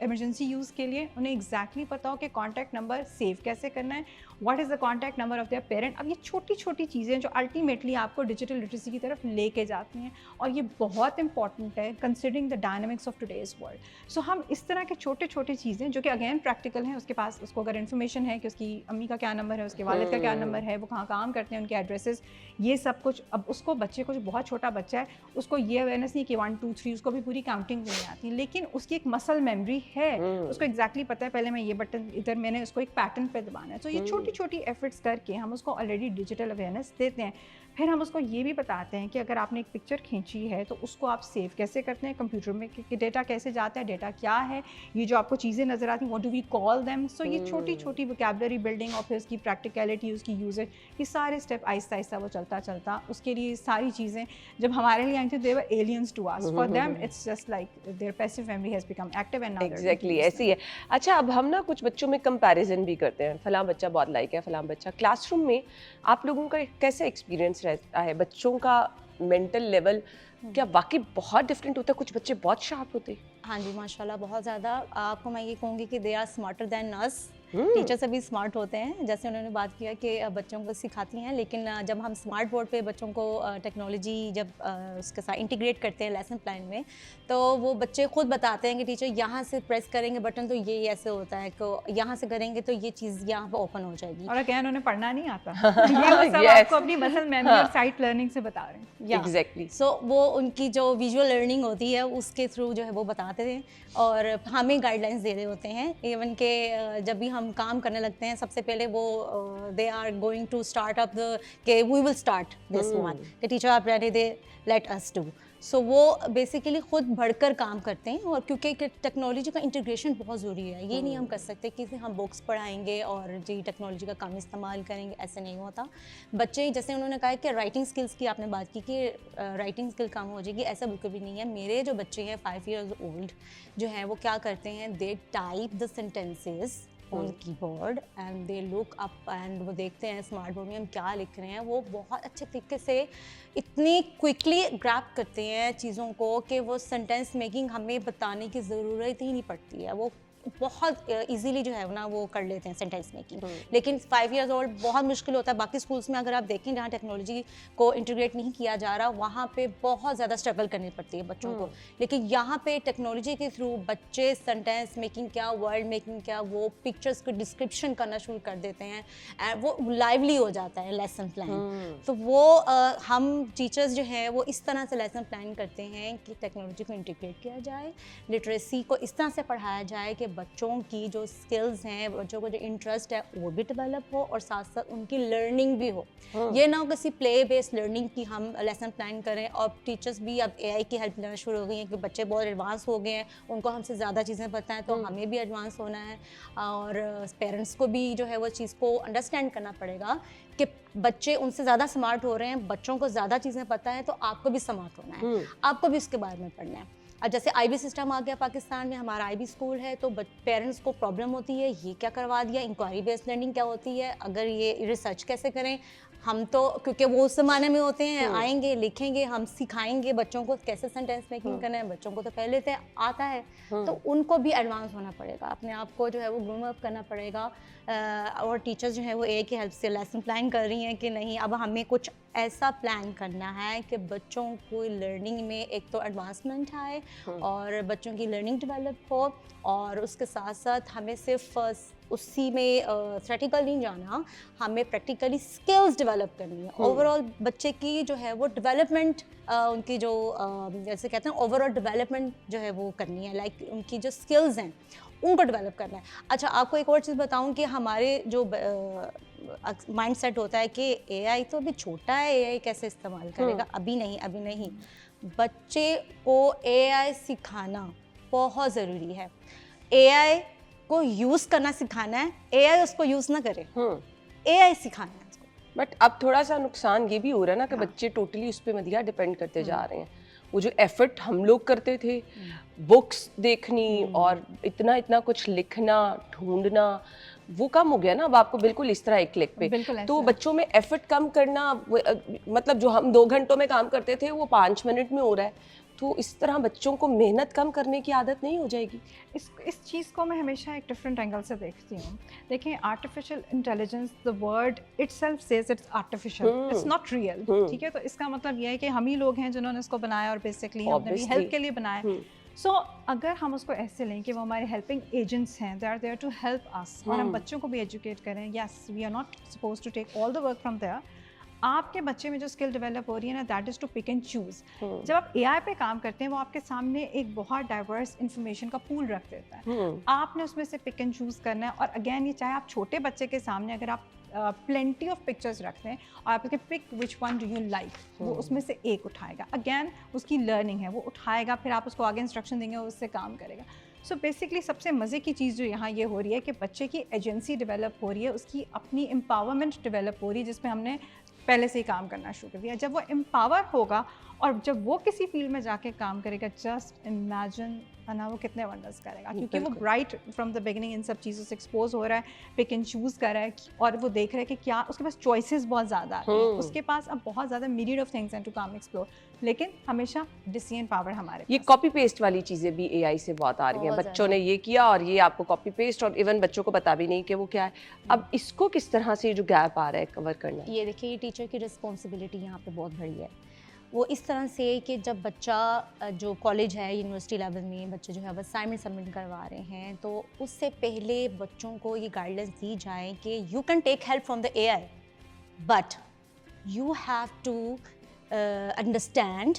इमरजेंसी यूज़ के लिए, उन्हें एग्जैक्टली पता हो कि कॉन्टैक्ट नंबर सेव कैसे करना है, what is the contact number of their parent. अब ये छोटी छोटी चीज़ें जो अल्टीमेटली आपको डिजिटल लिटरेसी की तरफ लेके जाती हैं, और ये बहुत इंपॉर्टेंट है considering the dynamics of today's world. So हम इस तरह के छोटे छोटे चीज़ें जो कि अगेन प्रैक्टिकल हैं, उसके पास उसको अगर इन्फॉर्मेशन है कि उसकी अम्मी का क्या नंबर है, उसके वालिद का क्या नंबर है, वो कहाँ काम करते हैं, उनके एड्रेसेस, ये सब कुछ। अब उसको बच्चे को, जो बहुत छोटा बच्चा है, उसको ये अवेयरनेस नहीं कि 1 2 3, उसको भी पूरी काउंटिंग नहीं आती, लेकिन उसकी एक मसल मेमोरी है, उसको एग्जैक्टली पता है पहले मैं ये बटन इधर, मैंने उसको एक पैटर्न पे दबाना है। तो ये छोटी छोटी एफर्ट्स करके हम उसको ऑलरेडी डिजिटल अवेयरनेस देते हैं। फिर हम उसको ये भी बताते हैं कि अगर आपने एक पिक्चर खींची है तो उसको आप सेव कैसे करते हैं कंप्यूटर में, कि डेटा कैसे जाता है, डेटा क्या है, ये जो आपको चीज़ें नज़र आती हैं what do we call them. So ये छोटी छोटी वोकैबुलरी बिल्डिंग और फिर उसकी प्रैक्टिकलिटी, उसकी यूजेज, ये सारे स्टेप आहिस्ता आहिस्ता वो चलता चलता उसके लिए सारी चीज़ें जब हमारे लिए आई थी, they were aliens to us, for them it's just like their passive memory has become active and now exactly ऐसी है। अच्छा, अब हम ना कुछ बच्चों में कंपैरिजन भी करते हैं, फलां बच्चा बहुत लाइक है फलां बच्चा। क्लासरूम में आप लोगों का कैसे एक्सपीरियंस रहता है? बच्चों का मेंटल लेवल क्या वाकई बहुत डिफरेंट होता है? कुछ बच्चे बहुत शार्प होते हैं। हाँ जी, माशाल्लाह बहुत ज़्यादा। आपको मैं ये कहूँगी कि they are smarter than us. Teacher से भी स्मार्ट होते हैं, जैसे उन्होंने बात किया कि बच्चों को सिखाती हैं, लेकिन जब हम स्मार्ट बोर्ड पे बच्चों को टेक्नोलॉजी जब उसके साथ इंटीग्रेट करते हैं लेसन प्लान में, तो वो बच्चे खुद बताते हैं कि टीचर यहाँ से प्रेस करेंगे बटन तो ये ऐसे होता है, तो यहाँ से करेंगे तो ये चीज़ यहाँ पर ओपन हो जाएगी। और अगेन उन्हें पढ़ना नहीं आता ये वो सब आपको अपनी मसल मेमोरी और साइट लर्निंग से बता रहे हैं। एग्जैक्टली। सो वो उनकी जो विजुअल लर्निंग होती है उसके थ्रू जो है वो बताते थे और हमें गाइडलाइंस दे रहे होते हैं। इवन के जब भी हम काम करने लगते हैं, सबसे पहले वो they are going to start up के we will start this one, कि टीचर आप रहने दे, लेट अस डू। सो वो बेसिकली खुद बढ़कर काम करते हैं, और क्योंकि टेक्नोलॉजी का इंटीग्रेशन बहुत ज़रूरी है। ये नहीं हम कर सकते कि हम बुक्स पढ़ाएंगे और जी टेक्नोलॉजी का कम इस्तेमाल करेंगे, ऐसे नहीं होता। बच्चे, जैसे उन्होंने कहा कि राइटिंग स्किल्स की आपने बात की कि राइटिंग स्किल कम हो जाएगी, ऐसा बिल्कुल भी नहीं है। मेरे जो बच्चे हैं 5 years ओल्ड जो हैं, वो क्या करते हैं, they type the sentences on keyboard and they look up and वो देखते हैं स्मार्ट बोर्ड में हम क्या लिख रहे हैं। वो बहुत अच्छे तरीके से इतनी क्विकली ग्रैब करते हैं चीज़ों को कि वो सेंटेंस मेकिंग हमें बताने की ज़रूरत ही नहीं पड़ती है। वो बहुत इजीली जो है ना वो कर लेते हैं सेंटेंस मेकिंग। लेकिन 5 years ओल्ड बहुत मुश्किल होता है। बाकी स्कूल्स में अगर आप देखें जहाँ टेक्नोलॉजी को इंटीग्रेट नहीं किया जा रहा, वहाँ पे बहुत ज़्यादा स्ट्रगल करनी पड़ती है बच्चों को। लेकिन यहाँ पे टेक्नोलॉजी के थ्रू बच्चे सेंटेंस मेकिंग क्या, वर्ड मेकिंग क्या, वो पिक्चर्स को डिस्क्रिप्शन करना शुरू कर देते हैं एंड वो लाइवली हो जाता है लेसन प्लान। तो वो हम टीचर्स जो हैं वो इस तरह से लेसन प्लान करते हैं कि टेक्नोलॉजी को इंटीग्रेट किया जाए, लिटरेसी को इस तरह से पढ़ाया जाए कि बच्चों की जो स्किल्स हैं, बच्चों को जो इंटरेस्ट है वो भी डेवलप हो और साथ साथ उनकी लर्निंग भी हो। ये ना हो किसी प्ले बेस्ड लर्निंग की हम लेसन प्लान करें। और टीचर्स भी अब एआई की हेल्प लेना शुरू हो गई हैं कि बच्चे बहुत एडवांस हो गए हैं, उनको हमसे ज़्यादा चीज़ें पता हैं, तो हमें भी एडवांस होना है। और पेरेंट्स को भी जो है वो चीज़ को अंडरस्टैंड करना पड़ेगा कि बच्चे उनसे ज़्यादा स्मार्ट हो रहे हैं, बच्चों को ज़्यादा चीज़ें पता है, तो आपको भी स्मार्ट होना है, आपको भी उसके बारे में पढ़ना है। अब जैसे आईबी सिस्टम आ गया पाकिस्तान में, हमारा आईबी स्कूल है, तो पेरेंट्स को प्रॉब्लम होती है ये क्या करवा दिया, इंक्वायरी बेस्ड लर्निंग क्या होती है, अगर ये रिसर्च कैसे करें। हम तो क्योंकि वो उस ज़माने में होते हैं, आएंगे लिखेंगे, हम सिखाएंगे बच्चों को कैसे सेंटेंस मेकिंग करना है। बच्चों को तो पहले से आता है, तो उनको भी एडवांस होना पड़ेगा, अपने आप को जो है वो ग्रूम अप करना पड़ेगा। और टीचर्स जो है वो एआई की हेल्प से लेसन प्लान कर रही हैं कि नहीं, अब हमें कुछ ऐसा प्लान करना है कि बच्चों को लर्निंग में एक तो एडवांसमेंट आए और बच्चों की लर्निंग डेवलप हो, और उसके साथ साथ हमें सिर्फ उसी में थ्योरेटिकल नहीं जाना, हमें प्रैक्टिकली स्किल्स डेवलप करनी है। ओवरऑल बच्चे की जो है वो डेवलपमेंट, उनकी जो जैसे कहते हैं ओवरऑल डेवलपमेंट जो है वो करनी है, लाइक उनकी जो स्किल्स हैं उनको डेवलप करना है। अच्छा, आपको एक और चीज़ बताऊं कि हमारे जो माइंड सेट होता है कि एआई तो अभी छोटा है, एआई कैसे इस्तेमाल करेगा, अभी नहीं। बच्चे को एआई सिखाना बहुत ज़रूरी है। एआई को यूज़ करना सिखाना है, एआई उसको यूज़ ना करे, एआई सिखाना है उसको। बट अब थोड़ा सा नुकसान ये भी हो रहा है ना कि बच्चे टोटली उस पर मदिया डिपेंड करते जा रहे हैं। वो जो एफर्ट हम लोग करते थे, बुक्स देखनी और इतना कुछ लिखना, ढूंढना, वो कम हो गया ना। अब आपको बिल्कुल इस तरह एक क्लिक पे, तो बच्चों में एफर्ट कम करना, मतलब जो हम 2 घंटों में काम करते थे वो 5 मिनट में हो रहा है। तो इस तरह बच्चों को मेहनत कम करने की आदत नहीं हो जाएगी? इस चीज़ को मैं हमेशा एक डिफरेंट एंगल से देखती हूँ। देखिए, artificial intelligence, the word itself says it's artificial, it's not real. ठीक है, तो इसका मतलब ये है कि हम ही लोग हैं जिन्होंने इसको बनाया और बेसिकली हमने भी हेल्प के लिए बनाया। सो अगर हम उसको ऐसे लें कि वो हमारे हेल्पिंग एजेंट्स हैं, they are there to help us, और हम बच्चों को भी एजुकेट करें, yes we are not suppose to take all the work from there. आपके बच्चे में जो स्किल डेवलप हो रही है ना, that is to pick and choose. जब आप एआई पे काम करते हैं, वो आपके सामने एक बहुत डाइवर्स इंफॉर्मेशन का पूल रख देता है। आपने उसमें से पिक एंड चूज़ करना है। और अगेन, ये चाहे आप छोटे बच्चे के सामने अगर आप प्लेंटी ऑफ पिक्चर्स रखते हैं और आप उसके pick which one do you like, वो उसमें से एक उठाएगा। अगेन, उसकी लर्निंग है, वो उठाएगा, फिर आप उसको आगे इंस्ट्रक्शन देंगे, वो उससे काम करेगा। सो बेसिकली सबसे मज़े की चीज़ जो यहाँ ये हो रही है कि बच्चे की एजेंसी डेवलप हो रही है, उसकी अपनी एम्पावरमेंट डेवलप हो रही है, जिसमें हमने पहले से ही काम करना शुरू कर दिया। जब वो एम्पावर होगा और जब वो किसी फील्ड में जाके काम करेगा, जस्ट इमेजिन ना वो कितने वंडर्स करेगा, क्योंकि वो bright from the beginning in सब चीज़ों से एक्सपोज हो रहा है, पिक एंड चूज़ कर रहा है, और वो देख रहा है कि क्या उसके पास चॉइसेस बहुत ज़्यादा हैं, उसके पास अब बहुत ज़्यादा मिरियड ऑफ थिंग्स हैं टू कम एक्सप्लोर। लेकिन हमेशा डिसीजन पावर हमारे ये कॉपी पेस्ट वाली चीज़ें भी एआई से बहुत आ रही हैं। बच्चों ने ये किया और ये आपको कॉपी पेस्ट, और इवन बच्चों को पता भी नहीं कि वो क्या है। अब इसको किस तरह से जो गैप आ रहा है कवर करना? ये देखिए, ये टीचर की रिस्पॉन्सिबिलिटी यहाँ पे बहुत बड़ी है। वो इस तरह से कि जब बच्चा जो कॉलेज है, यूनिवर्सिटी लेवल में बच्चे जो है वो असाइनमेंट सबमिट करवा रहे हैं, तो उससे पहले बच्चों को ये गाइडेंस दी जाए कि you can take help from the AI, but you have to understand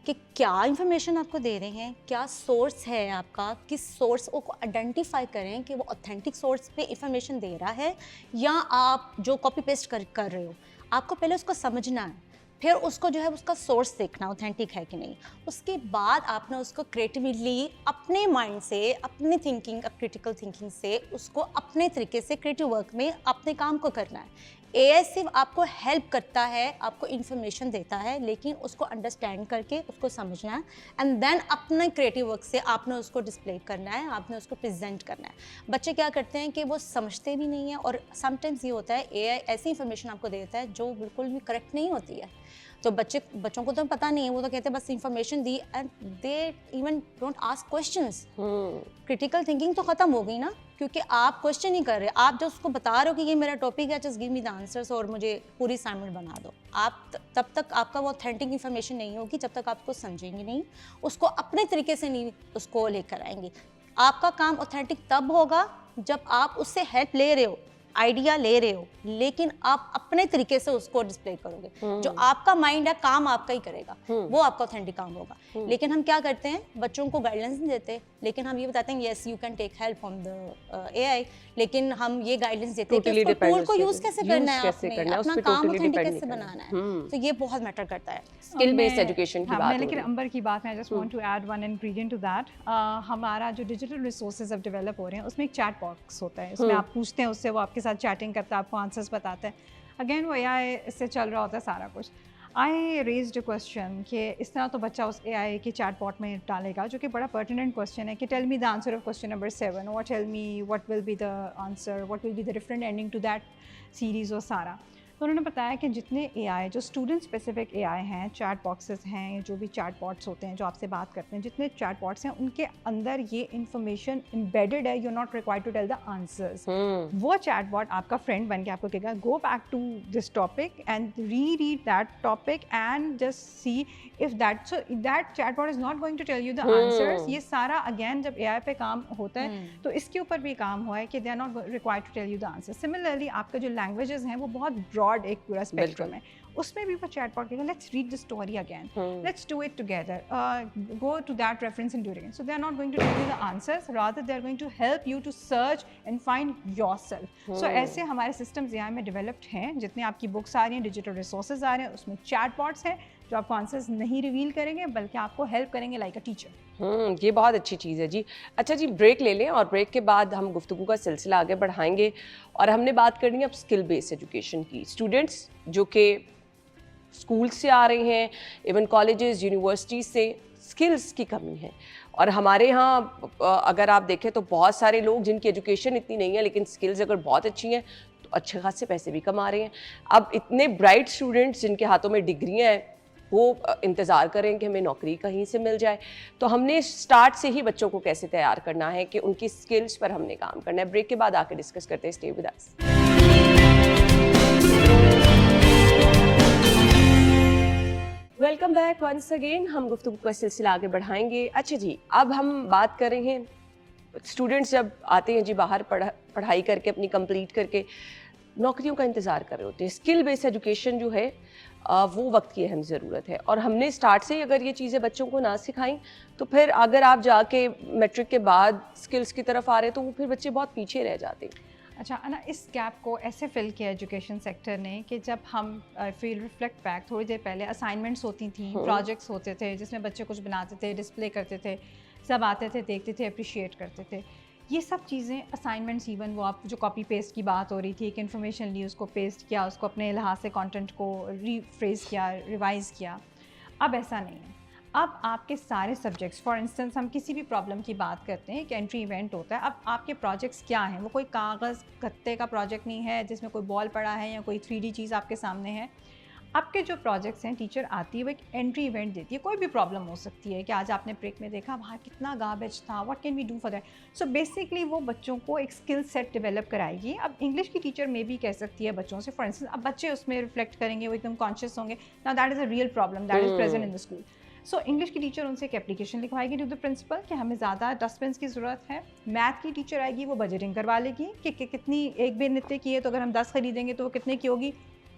कि क्या इंफॉर्मेशन आपको दे रहे हैं, क्या सोर्स है आपका, किस सोर्स को आइडेंटिफाई करें कि वो ऑथेंटिक सोर्स पे इंफॉर्मेशन दे रहा है या आप जो कॉपी पेस्ट कर रहे हो। आपको पहले उसको समझना है, फिर उसको जो है उसका सोर्स देखना ऑथेंटिक है कि नहीं। उसके बाद आपने उसको क्रिएटिवली अपने माइंड से, अपनी थिंकिंग, क्रिटिकल थिंकिंग से उसको अपने तरीके से क्रिएटिव वर्क में अपने काम को करना है। एआई सिर्फ आपको हेल्प करता है, आपको इन्फॉर्मेशन देता है, लेकिन उसको अंडरस्टैंड करके उसको समझना है, एंड देन अपने क्रिएटिव वर्क से आपने उसको डिस्प्ले करना है, आपने उसको प्रेजेंट करना है। बच्चे क्या करते हैं कि वो समझते भी नहीं है, और समटाइम्स ये होता है एआई ऐसी इन्फॉर्मेशन आपको देता है जो बिल्कुल भी करेक्ट नहीं होती है। तो बच्चों को तो पता नहीं है, वो तो कहते हैं बस information the, and they even don't ask questions. Critical thinking तो खत्म हो गई ना, क्योंकि आप क्वेश्चन नहीं कर रहे, आप जो उसको बता रहे हो कि ये मेरा टॉपिक है, just give me the answers और मुझे पूरी असाइनमेंट बना दो। आप तब तक आपका वो ऑथेंटिक इन्फॉर्मेशन नहीं होगी जब तक आप उसको समझेंगे नहीं, उसको अपने तरीके से नहीं उसको लेकर आएंगे। आपका काम ऑथेंटिक तब होगा जब आप उससे हेल्प ले रहे हो, आइडिया ले रहे हो, लेकिन आप अपने तरीके से उसको डिस्प्ले करोगे। जो आपका माइंड है, काम आपका ही करेगा, वो आपका ऑथेंटिक काम होगा। लेकिन हम क्या करते हैं, बच्चों को गाइडेंस नहीं देते, लेकिन हम ये बताते हैं yes you can take help from the AI, लेकिन हम ये गाइडेंस देते हैं कि उसको टूल को यूज कैसे करना है, अपना काम ऑथेंटिक कैसे बनाना है। तो ये बहुत मैटर करता है। स्किल बेस्ड एजुकेशन की बात, लेकिन अंबर की बात में I just want to add one ingredient to that. हमारा जो डिजिटल रिसोर्सेज अब डेवलप हो रहे हैं, उसमें एक चैट बॉक्स होता है, उसमें आप पूछते हैं उससे, वो आपके साथ चैटिंग करता है, आपको आंसर्स बताता है। अगेन वो एआई से चल रहा होता है सारा कुछ। आई रेज्ड अ क्वेश्चन कि इस तरह तो बच्चा उस एआई के चैट बॉट में डालेगा, जो कि बड़ा पर्टिनेंट क्वेश्चन है कि tell me the answer of question number 7 और tell me what will be the answer, what will be the different ending to that series और सारा। तो उन्होंने बताया कि जितने एआई, जो स्टूडेंट स्पेसिफिक एआई हैं, चैट बॉक्सेस हैं, जो भी चैट बॉट्स होते हैं जो आपसे बात करते हैं, जितने चैट बॉट्स हैं उनके अंदर ये इन्फॉर्मेशन एम्बेडेड है, you not required to tell the answers. वो चैट बॉट आपका फ्रेंड बन के आपको कहेगा go back to this topic and read that topic and just see if that, so that chat bot is not going to tell you the answers. ये सारा अगेन जब एआई पे काम होता है तो इसके ऊपर भी काम हुआ है कि they are not required to tell you the answer. Similarly आपका जो लैंग्वेजेस हैं वो बहुत ब्रॉड एक पूरा स्पेक्ट्रम है, उसमें भी वो चैट बॉट कहेगा let's read the story again, let's do it together, go to that reference and do it again. So they are not going to tell you the answers, rather they are going to help you to search and find yourself. So ऐसे हमारे सिस्टम्स एआई में डेवलप्ड हैं, जितनी आपकी बुक्स आ रही हैं, डिजिटल रिसोर्सेज आ रहे हैं, उसमें चैट बॉट्स हैं जो आपको आंसर्स नहीं रिवील करेंगे बल्कि आपको हेल्प करेंगे लाइक अ टीचर। ये बहुत अच्छी चीज़ है जी। अच्छा जी, ब्रेक ले लें और ब्रेक के बाद हम गुफ्तगू का सिलसिला आगे बढ़ाएंगे और हमने बात करनी है अब स्किल बेस्ड एजुकेशन की। स्टूडेंट्स जो कि स्कूल से आ रहे हैं, इवन कॉलेजेस, यूनिवर्सिटीज़ से, स्किल्स की कमी है। और हमारे यहाँ अगर आप देखें तो बहुत सारे लोग जिनकी एजुकेशन इतनी नहीं है लेकिन स्किल्स अगर बहुत अच्छी हैं तो अच्छे खासे पैसे भी कमा रहे हैं। अब इतने ब्राइट स्टूडेंट्स जिनके हाथों में डिग्रियाँ हैं वो इंतज़ार करें कि हमें नौकरी कहीं से मिल जाए। तो हमने स्टार्ट से ही बच्चों को कैसे तैयार करना है कि उनकी स्किल्स पर हमने काम करना है। ब्रेक के बाद आके डिस्कस करते हैं, stay with us. Welcome back once again. हम गुफ्तगू का सिलसिला आगे बढ़ाएंगे। अच्छा जी, अब हम बात कर रहे हैं स्टूडेंट्स जब आते हैं जी बाहर पढ़ाई करके अपनी कंप्लीट करके नौकरियों का इंतज़ार कर रहे होते हैं। स्किल बेस्ड एजुकेशन जो है वो वक्त की अहम ज़रूरत है, और हमने स्टार्ट से ही अगर ये चीज़ें बच्चों को ना सिखाई तो फिर अगर आप जाके मैट्रिक के बाद स्किल्स की तरफ आ रहे हैं तो वो फिर बच्चे बहुत पीछे रह जाते हैं। अच्छा अना, इस गैप को ऐसे फिल किया एजुकेशन सेक्टर ने कि जब हम फील रिफ्लेक्ट बैक, थोड़ी देर पहले असाइनमेंट्स होती थी, प्रोजेक्ट्स होते थे जिसमें बच्चे कुछ बनाते थे, डिस्प्ले करते थे, सब आते थे, देखते थे, अप्रिशिएट करते थे। ये सब चीज़ें असाइनमेंट्स, इवन वो आप जो कॉपी पेस्ट की बात हो रही थी, एक इन्फॉर्मेशन ली, उसको पेस्ट किया, उसको अपने लिहाज से कंटेंट को रीफ्रेज किया, रिवाइज़ किया। अब ऐसा नहीं है। अब आपके सारे सब्जेक्ट्स, फॉर इंस्टेंस हम किसी भी प्रॉब्लम की बात करते हैं कि एंट्री इवेंट होता है, अब आपके प्रोजेक्ट्स क्या हैं? वो कोई कागज़ गत्ते का प्रोजेक्ट नहीं है जिसमें कोई बॉल पड़ा है या कोई 3D चीज़ आपके सामने है। आपके जो प्रोजेक्ट्स हैं, टीचर आती है वो एक एंट्री इवेंट देती है। कोई भी प्रॉब्लम हो सकती है कि आज आपने ब्रेक में देखा बाहर कितना गार्बेज था, what can we do for that. So basically वो बच्चों को एक स्किल सेट डेवलप कराएगी। अब इंग्लिश की टीचर में भी कह सकती है बच्चों से, फॉर इंस्टेंस अब बच्चे उसमें रिफ्लेक्ट करेंगे, वो एकदम कॉन्शियस होंगे, now that is a real problem that is present in the school. So English की टीचर उनसे एक एप्लीकेशन लिखवाएगी टू द प्रिंसिपल कि हमें ज़्यादा डस्टबिन की ज़रूरत है। मैथ की टीचर आएगी, वो बजटिंग करवा लेगी कि कितनी एक बेर नित्य की है, तो अगर हम 10 खरीदेंगे तो वो कितने की होगी।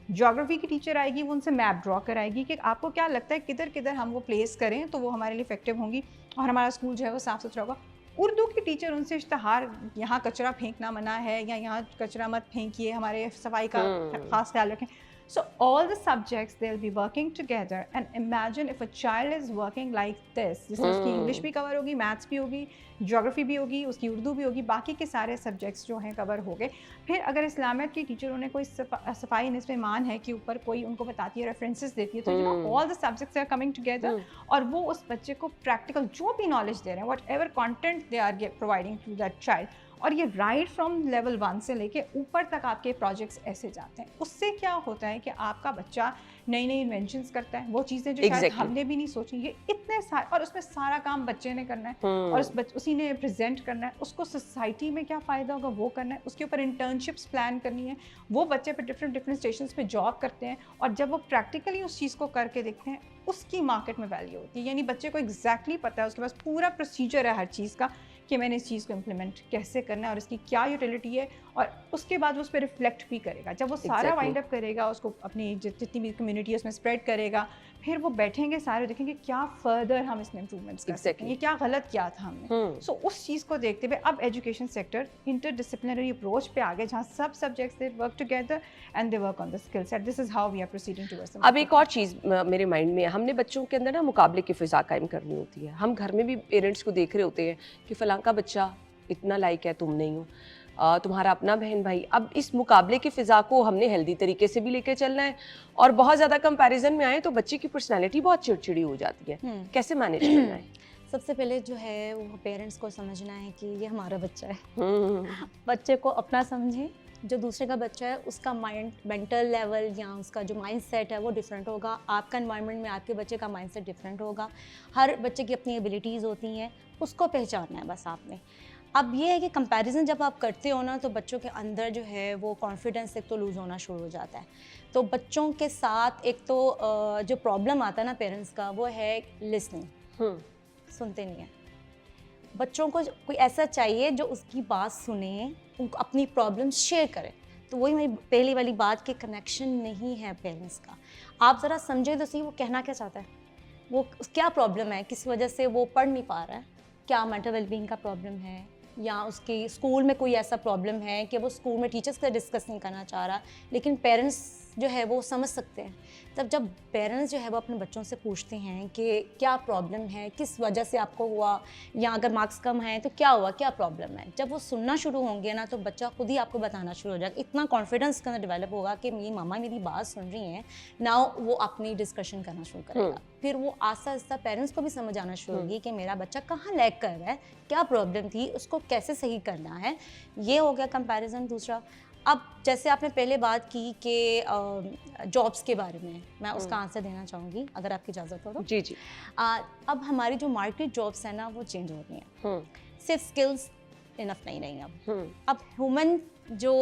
ज्योग्राफी की टीचर आएगी, वो उनसे मैप ड्रॉ कराएगी कि आपको क्या लगता है किधर किधर हम वो प्लेस करें तो वो हमारे लिए इफेक्टिव होंगी और हमारा स्कूल जो है वो साफ़ सुथरा होगा। उर्दू की टीचर उनसे इश्तहार, यहाँ कचरा फेंकना मना है या यहाँ कचरा मत फेंकिए, हमारे सफाई का खास ख्याल रखें। So all the subjects they'll be working together, and imagine if a child is working like this, जिसमें उसकी इंग्लिश भी कवर होगी, मैथ्स भी होगी, ज्योग्राफी भी होगी, उसकी उर्दू भी होगी, बाकी के सारे सब्जेक्ट्स जो हैं कवर हो गए। फिर अगर इस्लामियत की टीचर उन्हें कोई सफाई निस्फ़ ईमान है कि ऊपर कोई उनको बताती है, रेफरेंसेस देती है, तो you know all the subjects are coming together, और वो उस बच्चे को प्रैक्टिकल जो भी नॉलेज दे रहे हैं, whatever content they are providing to that child, और ये राइट फ्रॉम लेवल 1 से लेके ऊपर तक आपके प्रोजेक्ट्स ऐसे जाते हैं। उससे क्या होता है कि आपका बच्चा नई नई इन्वेंशंस करता है, वो चीज़ें जो शायद हमने भी नहीं सोची, ये इतने सारे, और उसमें सारा काम बच्चे ने करना है और उसी ने प्रेजेंट करना है, उसको सोसाइटी में क्या फ़ायदा होगा वो करना है, उसके ऊपर इंटर्नशिप्स प्लान करनी है, वो बच्चे पे डिफरेंट स्टेशंस पे जॉब करते हैं, और जब वो प्रैक्टिकली उस चीज़ को करके देखते हैं उसकी मार्केट में वैल्यू होती है। यानी बच्चे को एग्जैक्टली पता है, उसके पास पूरा प्रोसीजर है हर चीज़ का कि मैंने इस चीज़ को इम्प्लीमेंट कैसे करना है और इसकी क्या यूटिलिटी है, और उसके बाद वो उस पर रिफ्लेक्ट भी करेगा। जब वो सारा वाइंड अप करेगा, उसको अपनी जितनी भी कम्युनिटी है उसमें स्प्रेड करेगा, फिर वो बैठेंगे सारे, देखेंगे क्या फर्दर हम इसमें इम्प्रूवमेंट्स कर सकते हैं, ये क्या गलत किया था हमने। सो उस चीज़ को देखते हुए अब एजुकेशन सेक्टर इंटरडिसिप्लिनरी अप्रोच पे आ गए, जहाँ सब subjects they work together and they work on the skill set. This is how we are proceeding towards. अब एक और चीज़ मेरे माइंड में है, हमने बच्चों के अंदर ना मुकाबले की फ़िज़ा कायम करनी होती है। हम घर में भी पेरेंट्स को देख रहे होते हैं कि फ़लाँ का बच्चा इतना लायक है, तुम नहीं हो, तुम्हारा अपना बहन भाई। अब इस मुकाबले की फ़िज़ा को हमने हेल्दी तरीके से भी लेके चलना है, और बहुत ज़्यादा कंपैरिजन में आए तो बच्चे की पर्सनैलिटी बहुत चिड़चिड़ी हो जाती है। कैसे मैनेज करना है? सबसे पहले जो है वो पेरेंट्स को समझना है कि ये हमारा बच्चा है। बच्चे को अपना समझें, जो दूसरे का बच्चा है उसका मेंटल लेवल या उसका जो माइंड सेट है वो डिफरेंट होगा। आपका एनवायरनमेंट में आपके बच्चे का माइंड सेट डिफरेंट होगा। हर बच्चे की अपनी एबिलिटीज़ होती हैं, उसको पहचानना है बस आपने। अब ये है कि कंपैरिजन जब आप करते हो ना, तो बच्चों के अंदर जो है वो कॉन्फिडेंस एक तो लूज़ होना शुरू हो जाता है। तो बच्चों के साथ एक तो जो प्रॉब्लम आता है ना पेरेंट्स का, वो है लिसनिंग। सुनते नहीं है बच्चों को। कोई ऐसा चाहिए जो उसकी बात सुने, उनको अपनी प्रॉब्लम शेयर करे। तो वही मेरी पहली वाली बात कि कनेक्शन नहीं है पेरेंट्स का। आप ज़रा समझे तो सही वो कहना क्या चाहता है, वो क्या प्रॉब्लम है, किस वजह से वो पढ़ नहीं पा रहा है, क्या मेंटल वेलबींग का प्रॉब्लम है, या उसके स्कूल में कोई ऐसा प्रॉब्लम है कि वो स्कूल में टीचर्स से डिस्कस नहीं करना चाह रहा। लेकिन पेरेंट्स जो है वो समझ सकते हैं। तब जब पेरेंट्स जो है वो अपने बच्चों से पूछते हैं कि क्या प्रॉब्लम है, किस वजह से आपको हुआ, या अगर मार्क्स कम हैं तो क्या हुआ, क्या प्रॉब्लम है, जब वो सुनना शुरू होंगे ना तो बच्चा खुद ही आपको बताना शुरू हो जाएगा। इतना कॉन्फिडेंस के अंदर डेवलप होगा कि मेरी मामा मेरी बात सुन रही हैं, नाउ वो अपनी डिस्कशन करना शुरू करेगा। फिर वो आस्ता आस्ता पेरेंट्स को भी समझ आना शुरू होगी कि मेरा बच्चा कहाँ लैग कर रहा है, क्या प्रॉब्लम थी, उसको कैसे सही करना है। ये हो गया कंपैरिजन। दूसरा, अब जैसे आपने पहले बात की कि जॉब्स के बारे में, मैं उसका आंसर देना चाहूँगी अगर आपकी इजाज़त हो तो। जी जी। अब हमारी जो मार्केट जॉब्स है ना वो चेंज हो रही हैं। सिर्फ स्किल्स इनफ नहीं रही अब ह्यूमन जो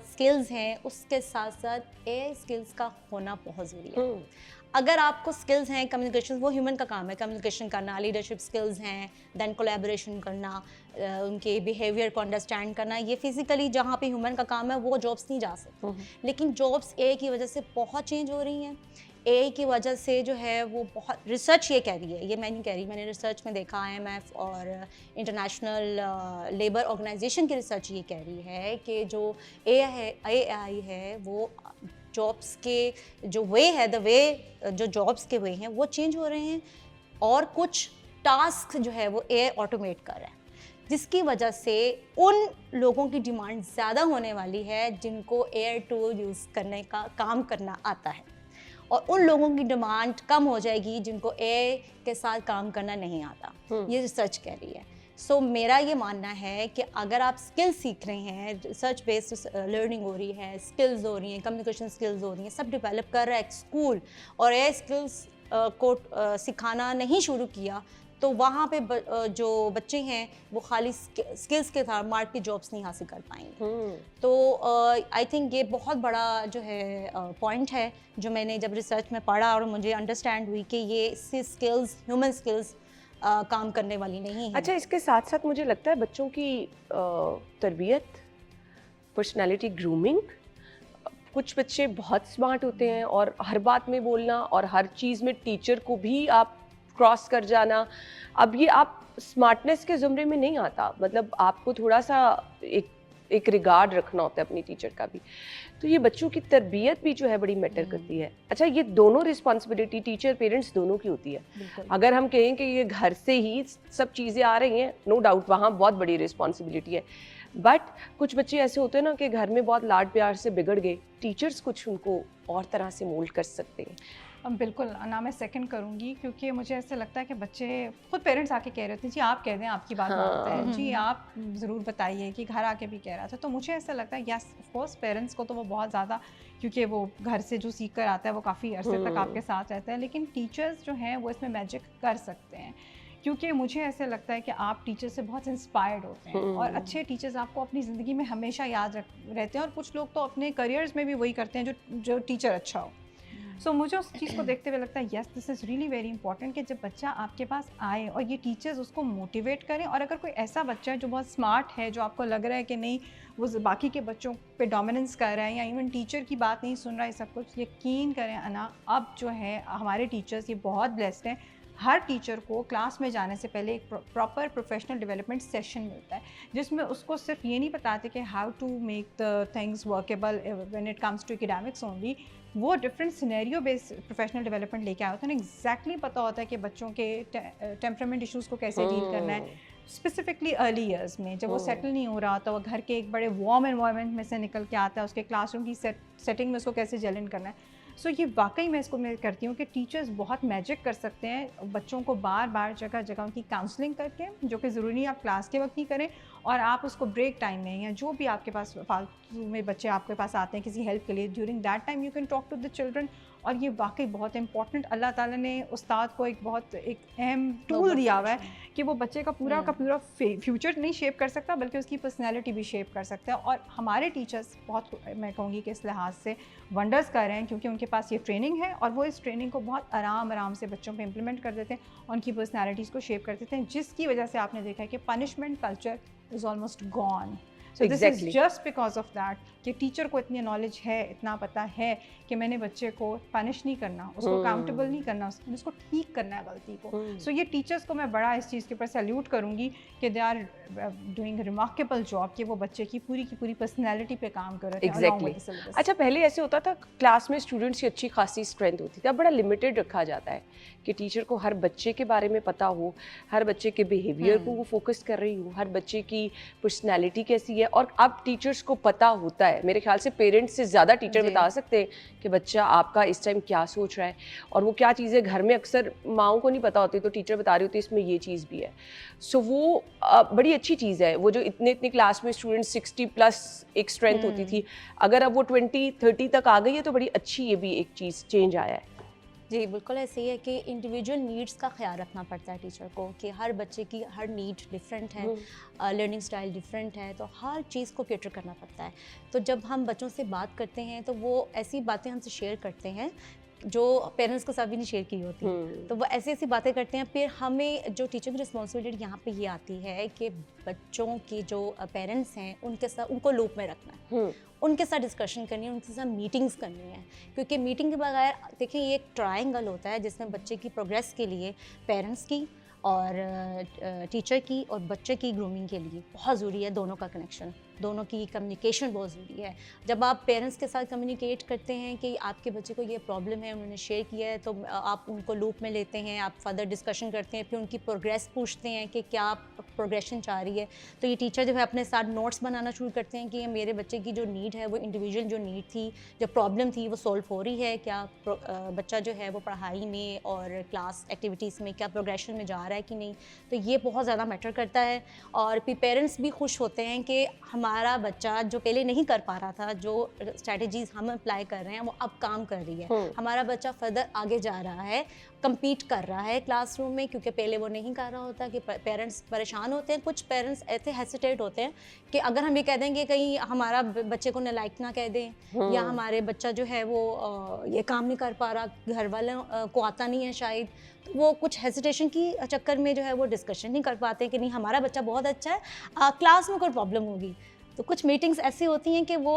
स्किल्स हैं उसके साथ साथ एआई स्किल्स का होना बहुत ज़रूरी है। अगर आपको स्किल्स हैं कम्युनिकेशन, वो ह्यूमन का काम है, कम्युनिकेशन करना, लीडरशिप स्किल्स हैं, देन कोलैबोरेशन करना, उनके बिहेवियर को अंडरस्टैंड करना, ये फिजिकली जहाँ पे ह्यूमन का काम है वो जॉब्स नहीं जा सकती। लेकिन जॉब्स एआई की वजह से बहुत चेंज हो रही हैं। एआई की वजह से जो है वो बहुत, रिसर्च ये कह रही है, ये मैं नहीं कह रही, मैंने रिसर्च में देखा, IMF और इंटरनेशनल लेबर ऑर्गेनाइजेशन की रिसर्च ये कह रही है कि जो एआई है वो जॉब्स के जो वे है, द वे जो जॉब्स के वे हैं वो चेंज हो रहे हैं, और कुछ टास्क जो है वो एआई ऑटोमेट कर रहा है, जिसकी वजह से उन लोगों की डिमांड ज़्यादा होने वाली है जिनको एआई टूल यूज़ करने का काम करना आता है, और उन लोगों की डिमांड कम हो जाएगी जिनको एआई के साथ काम करना नहीं आता। ये रिसर्च कह रही है। सो मेरा ये मानना है कि अगर आप स्किल सीख रहे हैं, रिसर्च बेस्ड लर्निंग हो रही है, स्किल्स हो रही हैं, कम्युनिकेशन स्किल्स हो रही हैं, सब डेवलप कर रहा है एक स्कूल, और एआई स्किल्स को सिखाना नहीं शुरू किया, तो वहाँ पे जो बच्चे हैं वो खाली स्किल्स के साथ मार्केट जॉब्स नहीं हासिल कर पाएंगे। तो आई थिंक ये बहुत बड़ा जो है पॉइंट है जो मैंने जब रिसर्च में पढ़ा और मुझे अंडरस्टैंड हुई कि ये स्किल्स, ह्यूमन स्किल्स काम करने वाली नहीं है। अच्छा, इसके साथ साथ मुझे लगता है बच्चों की तरबियत, पर्सनालिटी ग्रूमिंग, कुछ बच्चे बहुत स्मार्ट होते हैं और हर बात में बोलना और हर चीज़ में टीचर को भी आप क्रॉस कर जाना, अब ये आप स्मार्टनेस के ज़ुमरे में नहीं आता, मतलब आपको थोड़ा सा एक रिगार्ड रखना होता है अपनी टीचर का भी, तो ये बच्चों की तरबियत भी जो है बड़ी मैटर करती है। अच्छा, ये दोनों रिस्पॉन्सिबिलिटी टीचर पेरेंट्स दोनों की होती है। अगर हम कहें कि ये घर से ही सब चीज़ें आ रही हैं, नो डाउट वहाँ बहुत बड़ी रिस्पॉन्सिबिलिटी है, बट कुछ बच्चे ऐसे होते हैं ना कि घर में बहुत लाड प्यार से बिगड़ गए, टीचर्स कुछ उनको और तरह से मोल्ड कर सकते हैं। बिल्कुल ना, मैं सेकंड करूंगी, क्योंकि मुझे ऐसा लगता है कि बच्चे खुद पेरेंट्स आके कह रहे थे जी आप कह दें आपकी बात मानते हैं, जी आप ज़रूर बताइए, कि घर आके भी कह रहा था। तो मुझे ऐसा लगता है यस ऑफ कोर्स पेरेंट्स को तो वो बहुत ज़्यादा, क्योंकि वो घर से जो सीख कर आता है वो काफ़ी अरसे तक आपके साथ रहता है, लेकिन टीचर्स जो हैं वो इसमें मैजिक कर सकते हैं, क्योंकि मुझे ऐसे लगता है कि आप टीचर से बहुत इंस्पायर्ड होते हैं, और अच्छे टीचर्स आपको अपनी ज़िंदगी में हमेशा याद रहते हैं, और कुछ लोग तो अपने करियर्स में भी वही करते हैं जो टीचर अच्छा हो। सो मुझे उस चीज़ को देखते हुए लगता है yes this is really very important कि जब बच्चा आपके पास आए और ये टीचर्स उसको मोटिवेट करें, और अगर कोई ऐसा बच्चा है जो बहुत स्मार्ट है, जो आपको लग रहा है कि नहीं वो बाकी के बच्चों पे डोमिनेंस कर रहा है या इवन टीचर की बात नहीं सुन रहा है, सब कुछ, यकीन करें अना, अब जो है हमारे टीचर्स ये बहुत ब्लेस्ड हैं। हर टीचर को क्लास में जाने से पहले एक प्रॉपर प्रोफेशनल डेवलपमेंट सेशन मिलता है, जिसमें उसको सिर्फ ये नहीं बताते कि how to make the things workable when it comes to academics only, वो different scenario based professional development लेके आया होता है, एग्जैक्टली पता होता है कि बच्चों के टेम्परामेंट इश्यूज़ को कैसे डील करना है, स्पेसिफिकली अर्ली ईयर्स में जब वो सेटल नहीं हो रहा होता, वो घर के एक बड़े वार्म एनवायरनमेंट में से निकल के आता है, उसके क्लासरूम की सेटिंग में उसको कैसे जेल इन करना है। सो ये वाकई मैं करती हूँ कि टीचर्स बहुत मैजिक कर सकते हैं बच्चों को बार बार जगह जगह उनकी काउंसलिंग करके, जो कि ज़रूरी नहीं आप क्लास के वक्त ही करें, और आप उसको ब्रेक टाइम में या जो भी आपके पास फालतू में बच्चे आपके पास आते हैं किसी हेल्प के लिए, during that time you can talk to the children. और ये वाकई बहुत इंपॉर्टेंट, अल्लाह ताला ने उस्ताद को एक बहुत एक अहम टूल दिया हुआ है कि वो बच्चे का पूरा फ्यूचर नहीं शेप कर सकता, बल्कि उसकी पर्सनैलिटी भी शेप कर सकता है। और हमारे टीचर्स बहुत, मैं कहूँगी कि इस लिहाज से वंडर्स कर रहे हैं, क्योंकि उनके पास ये ट्रेनिंग है और वो इस ट्रेनिंग को बहुत आराम से बच्चों पे इम्प्लीमेंट कर देते हैं, उनकी पर्सनैलिटीज़ को शेप कर देते हैं, जिसकी वजह से आपने देखा है कि punishment culture is almost gone. So this is just because of that कि टीचर को इतनी नॉलेज है, इतना पता है कि मैंने बच्चे को पनिश नहीं करना, उसको अकाउंटेबल नहीं करना, उसको ठीक करना है गलती को। सो ये टीचर्स को मैं बड़ा इस चीज़ के ऊपर सैल्यूट करूँगी कि they are doing remarkable job, कि वो बच्चे की पूरी पर्सनैलिटी पे काम कर रहे हैं। एग्जैक्टली। अच्छा, पहले ऐसे होता था क्लास में स्टूडेंट्स की अच्छी खासी स्ट्रेंथ होती थी, अब बड़ा लिमिटेड रखा जाता है कि टीचर को हर बच्चे के बारे में पता हो, हर बच्चे के बिहेवियर को वो फोकस कर रही हो, हर बच्चे की पर्सनैलिटी कैसी है, और अब टीचर्स को पता होता है है, मेरे ख्याल से पेरेंट्स से ज़्यादा टीचर जी। बता सकते हैं कि बच्चा आपका इस टाइम क्या सोच रहा है और वो क्या चीज़ें घर में अक्सर माओं को नहीं पता होती तो टीचर बता रही होती है इसमें ये चीज़ भी है। सो वो बड़ी अच्छी चीज़ है। वो जो इतनी क्लास में स्टूडेंट 60+ एक स्ट्रेंथ होती थी, अगर अब वो 20-30 तक आ गई है तो बड़ी अच्छी ये भी एक चीज़ चेंज आया है। जी, बिल्कुल ऐसे ही है कि इंडिविजुअल नीड्स का ख्याल रखना पड़ता है टीचर को कि हर बच्चे की हर नीड डिफरेंट है, लर्निंग स्टाइल डिफरेंट है, तो हर चीज़ को कैटर करना पड़ता है। तो जब हम बच्चों से बात करते हैं तो वो ऐसी बातें हमसे शेयर करते हैं जो पेरेंट्स को सभी ने शेयर की होती है। तो वो ऐसी ऐसी बातें करते हैं, फिर हमें जो टीचर की रिस्पॉन्सिबिलिटी यहाँ पे ये आती है कि बच्चों की जो पेरेंट्स हैं उनके साथ उनको लूप में रखना है, उनके साथ डिस्कशन करनी है, उनके साथ मीटिंग्स करनी है, क्योंकि मीटिंग के बगैर देखिए ये एक ट्रायंगल होता है जिसमें बच्चे की प्रोग्रेस के लिए पेरेंट्स की और टीचर की और बच्चे की ग्रूमिंग के लिए बहुत ज़रूरी है दोनों का कनेक्शन, दोनों की कम्युनिकेशन बहुत ज़रूरी है। जब आप पेरेंट्स के साथ कम्युनिकेट करते हैं कि आपके बच्चे को ये प्रॉब्लम है, उन्होंने शेयर किया है, तो आप उनको लूप में लेते हैं, आप फर्दर डिस्कशन करते हैं, फिर उनकी प्रोग्रेस पूछते हैं कि क्या प्रोग्रेशन चाह रही है। तो ये टीचर जो है अपने साथ नोट्स बनाना शुरू करते हैं कि ये मेरे बच्चे की जो नीड है वो इंडिविजुअल जो नीड थी, जो प्रॉब्लम थी वो सॉल्व हो रही है, क्या बच्चा जो है वो पढ़ाई में और क्लास एक्टिविटीज़ में क्या प्रोग्रेशन में जा रहा है कि नहीं। तो ये बहुत ज़्यादा मैटर करता है और फिर पेरेंट्स भी खुश होते हैं कि हमारा बच्चा जो पहले नहीं कर पा रहा था, जो स्ट्रैटेजीज हम अप्लाई कर रहे हैं वो अब काम कर रही है, हमारा बच्चा फर्दर आगे जा रहा है, compete कर रहा है क्लासरूम में, क्योंकि पहले वो नहीं कर रहा होता। कि पेरेंट्स परेशान होते हैं, कुछ पेरेंट्स ऐसे हेसिटेट होते हैं कि अगर हम ये कह देंगे कहीं हमारा बच्चे को नालायक ना कह दें या हमारे बच्चा जो है वो ये काम नहीं कर पा रहा, घर वालों को आता नहीं है शायद, तो वो कुछ हेसिटेशन की चक्कर में जो है वो डिस्कशन नहीं कर पाते कि नहीं हमारा बच्चा बहुत अच्छा है, क्लास में कोई प्रॉब्लम होगी। तो कुछ मीटिंग्स ऐसी होती हैं कि वो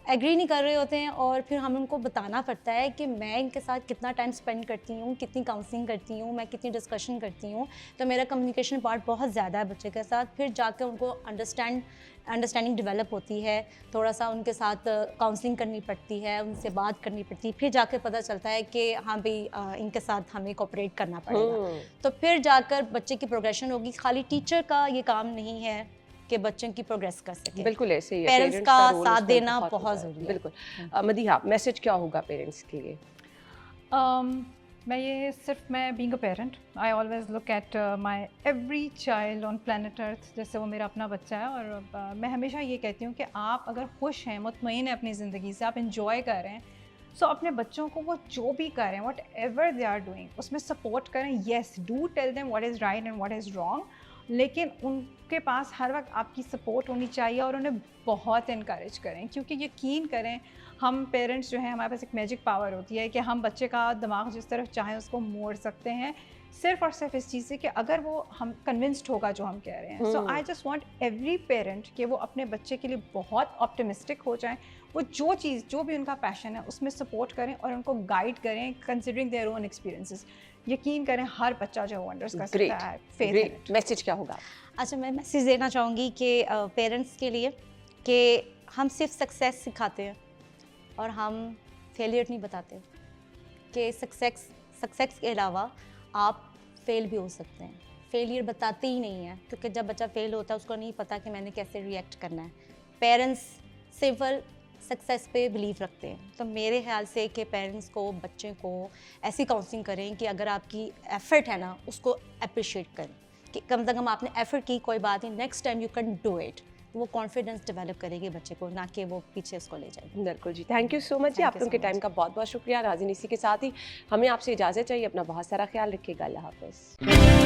एग्री नहीं कर रहे होते हैं और फिर हमें उनको बताना पड़ता है कि मैं इनके साथ कितना टाइम स्पेंड करती हूँ, कितनी काउंसलिंग करती हूँ, मैं कितनी डिस्कशन करती हूँ। तो मेरा कम्युनिकेशन पार्ट बहुत ज़्यादा है बच्चे के साथ। फिर जाकर उनको अंडरस्टैंडिंग डेवलप होती है, थोड़ा सा उनके साथ काउंसलिंग करनी पड़ती है, उनसे बात करनी पड़ती है, फिर जाकर पता चलता है कि हाँ भाई इनके साथ हमें कोऑपरेट करना पड़ेगा। तो फिर जाकर बच्चे की प्रोग्रेशन होगी। खाली टीचर का ये काम नहीं है कि बच्चों की प्रोग्रेस कर सके, बिल्कुल ऐसे ही है, पेरेंट्स का रोल साथ उसमें देना बहुत बहुत होता है। ज़रूरी है। बिल्कुल। मदीहा, मैसेज क्या होगा पेरेंट्स के लिए? मैं being a parent I always look at my every child on planet earth, जैसे वो मेरा अपना बच्चा है। और मैं हमेशा ये कहती हूँ कि आप अगर खुश हैं, मुतमईन हैं अपनी ज़िंदगी से, आप इंजॉय कर रहे हैं, सो अपने बच्चों को वो जो भी कर रहे हैं, whatever they are doing, उसमें सपोर्ट करें। Yes, do tell them what is right and what is wrong, लेकिन उनके पास हर वक्त आपकी सपोर्ट होनी चाहिए और उन्हें बहुत इनकरेज करें, क्योंकि यकीन करें हम पेरेंट्स जो हैं, हमारे पास एक मैजिक पावर होती है कि हम बच्चे का दिमाग जिस तरफ चाहें उसको मोड़ सकते हैं, सिर्फ और सिर्फ इस चीज़ से कि अगर वो हम कन्विंस्ड होगा जो हम कह रहे हैं। So I just want every parent कि वो अपने बच्चे के लिए बहुत ऑप्टिमिस्टिक हो जाएं, वो जो चीज़ जो भी उनका पैशन है उसमें सपोर्ट करें और उनको गाइड करें कंसिडरिंग देयर ओन एक्सपीरियंसेस। यकीन करें हर बच्चा जो वंडर्स कर सकता है। ग्रेट। मैसेज क्या होगा? अच्छा, मैं मैसेज देना चाहूँगी कि पेरेंट्स के लिए कि हम सिर्फ सक्सेस सिखाते हैं और हम फेलियर नहीं बताते, कि सक्सेस के अलावा आप फेल भी हो सकते हैं। फेलियर बताते ही नहीं हैं, क्योंकि जब बच्चा फेल होता है उसको नहीं पता कि मैंने कैसे रिएक्ट करना है। पेरेंट्स सिंपल सक्सेस पे बिलीव रखते हैं। तो मेरे ख्याल से कि पेरेंट्स को बच्चे को ऐसी काउंसलिंग करें कि अगर आपकी एफर्ट है ना उसको अप्रिशिएट करें, कि कम से कम आपने एफर्ट की, कोई बात नहीं, next time you can do it. वो कॉन्फिडेंस डेवलप करेगी बच्चे को, ना कि वो पीछे उसको ले जाएगी। बिल्कुल जी, थैंक यू सो मच जी, आप लोगों के टाइम का बहुत बहुत शुक्रिया। नाज़रीन, इसी के साथ ही हमें आपसे इजाज़त चाहिए। अपना बहुत सारा ख्याल रखिएगा। अल्लाह हाफ़िज़।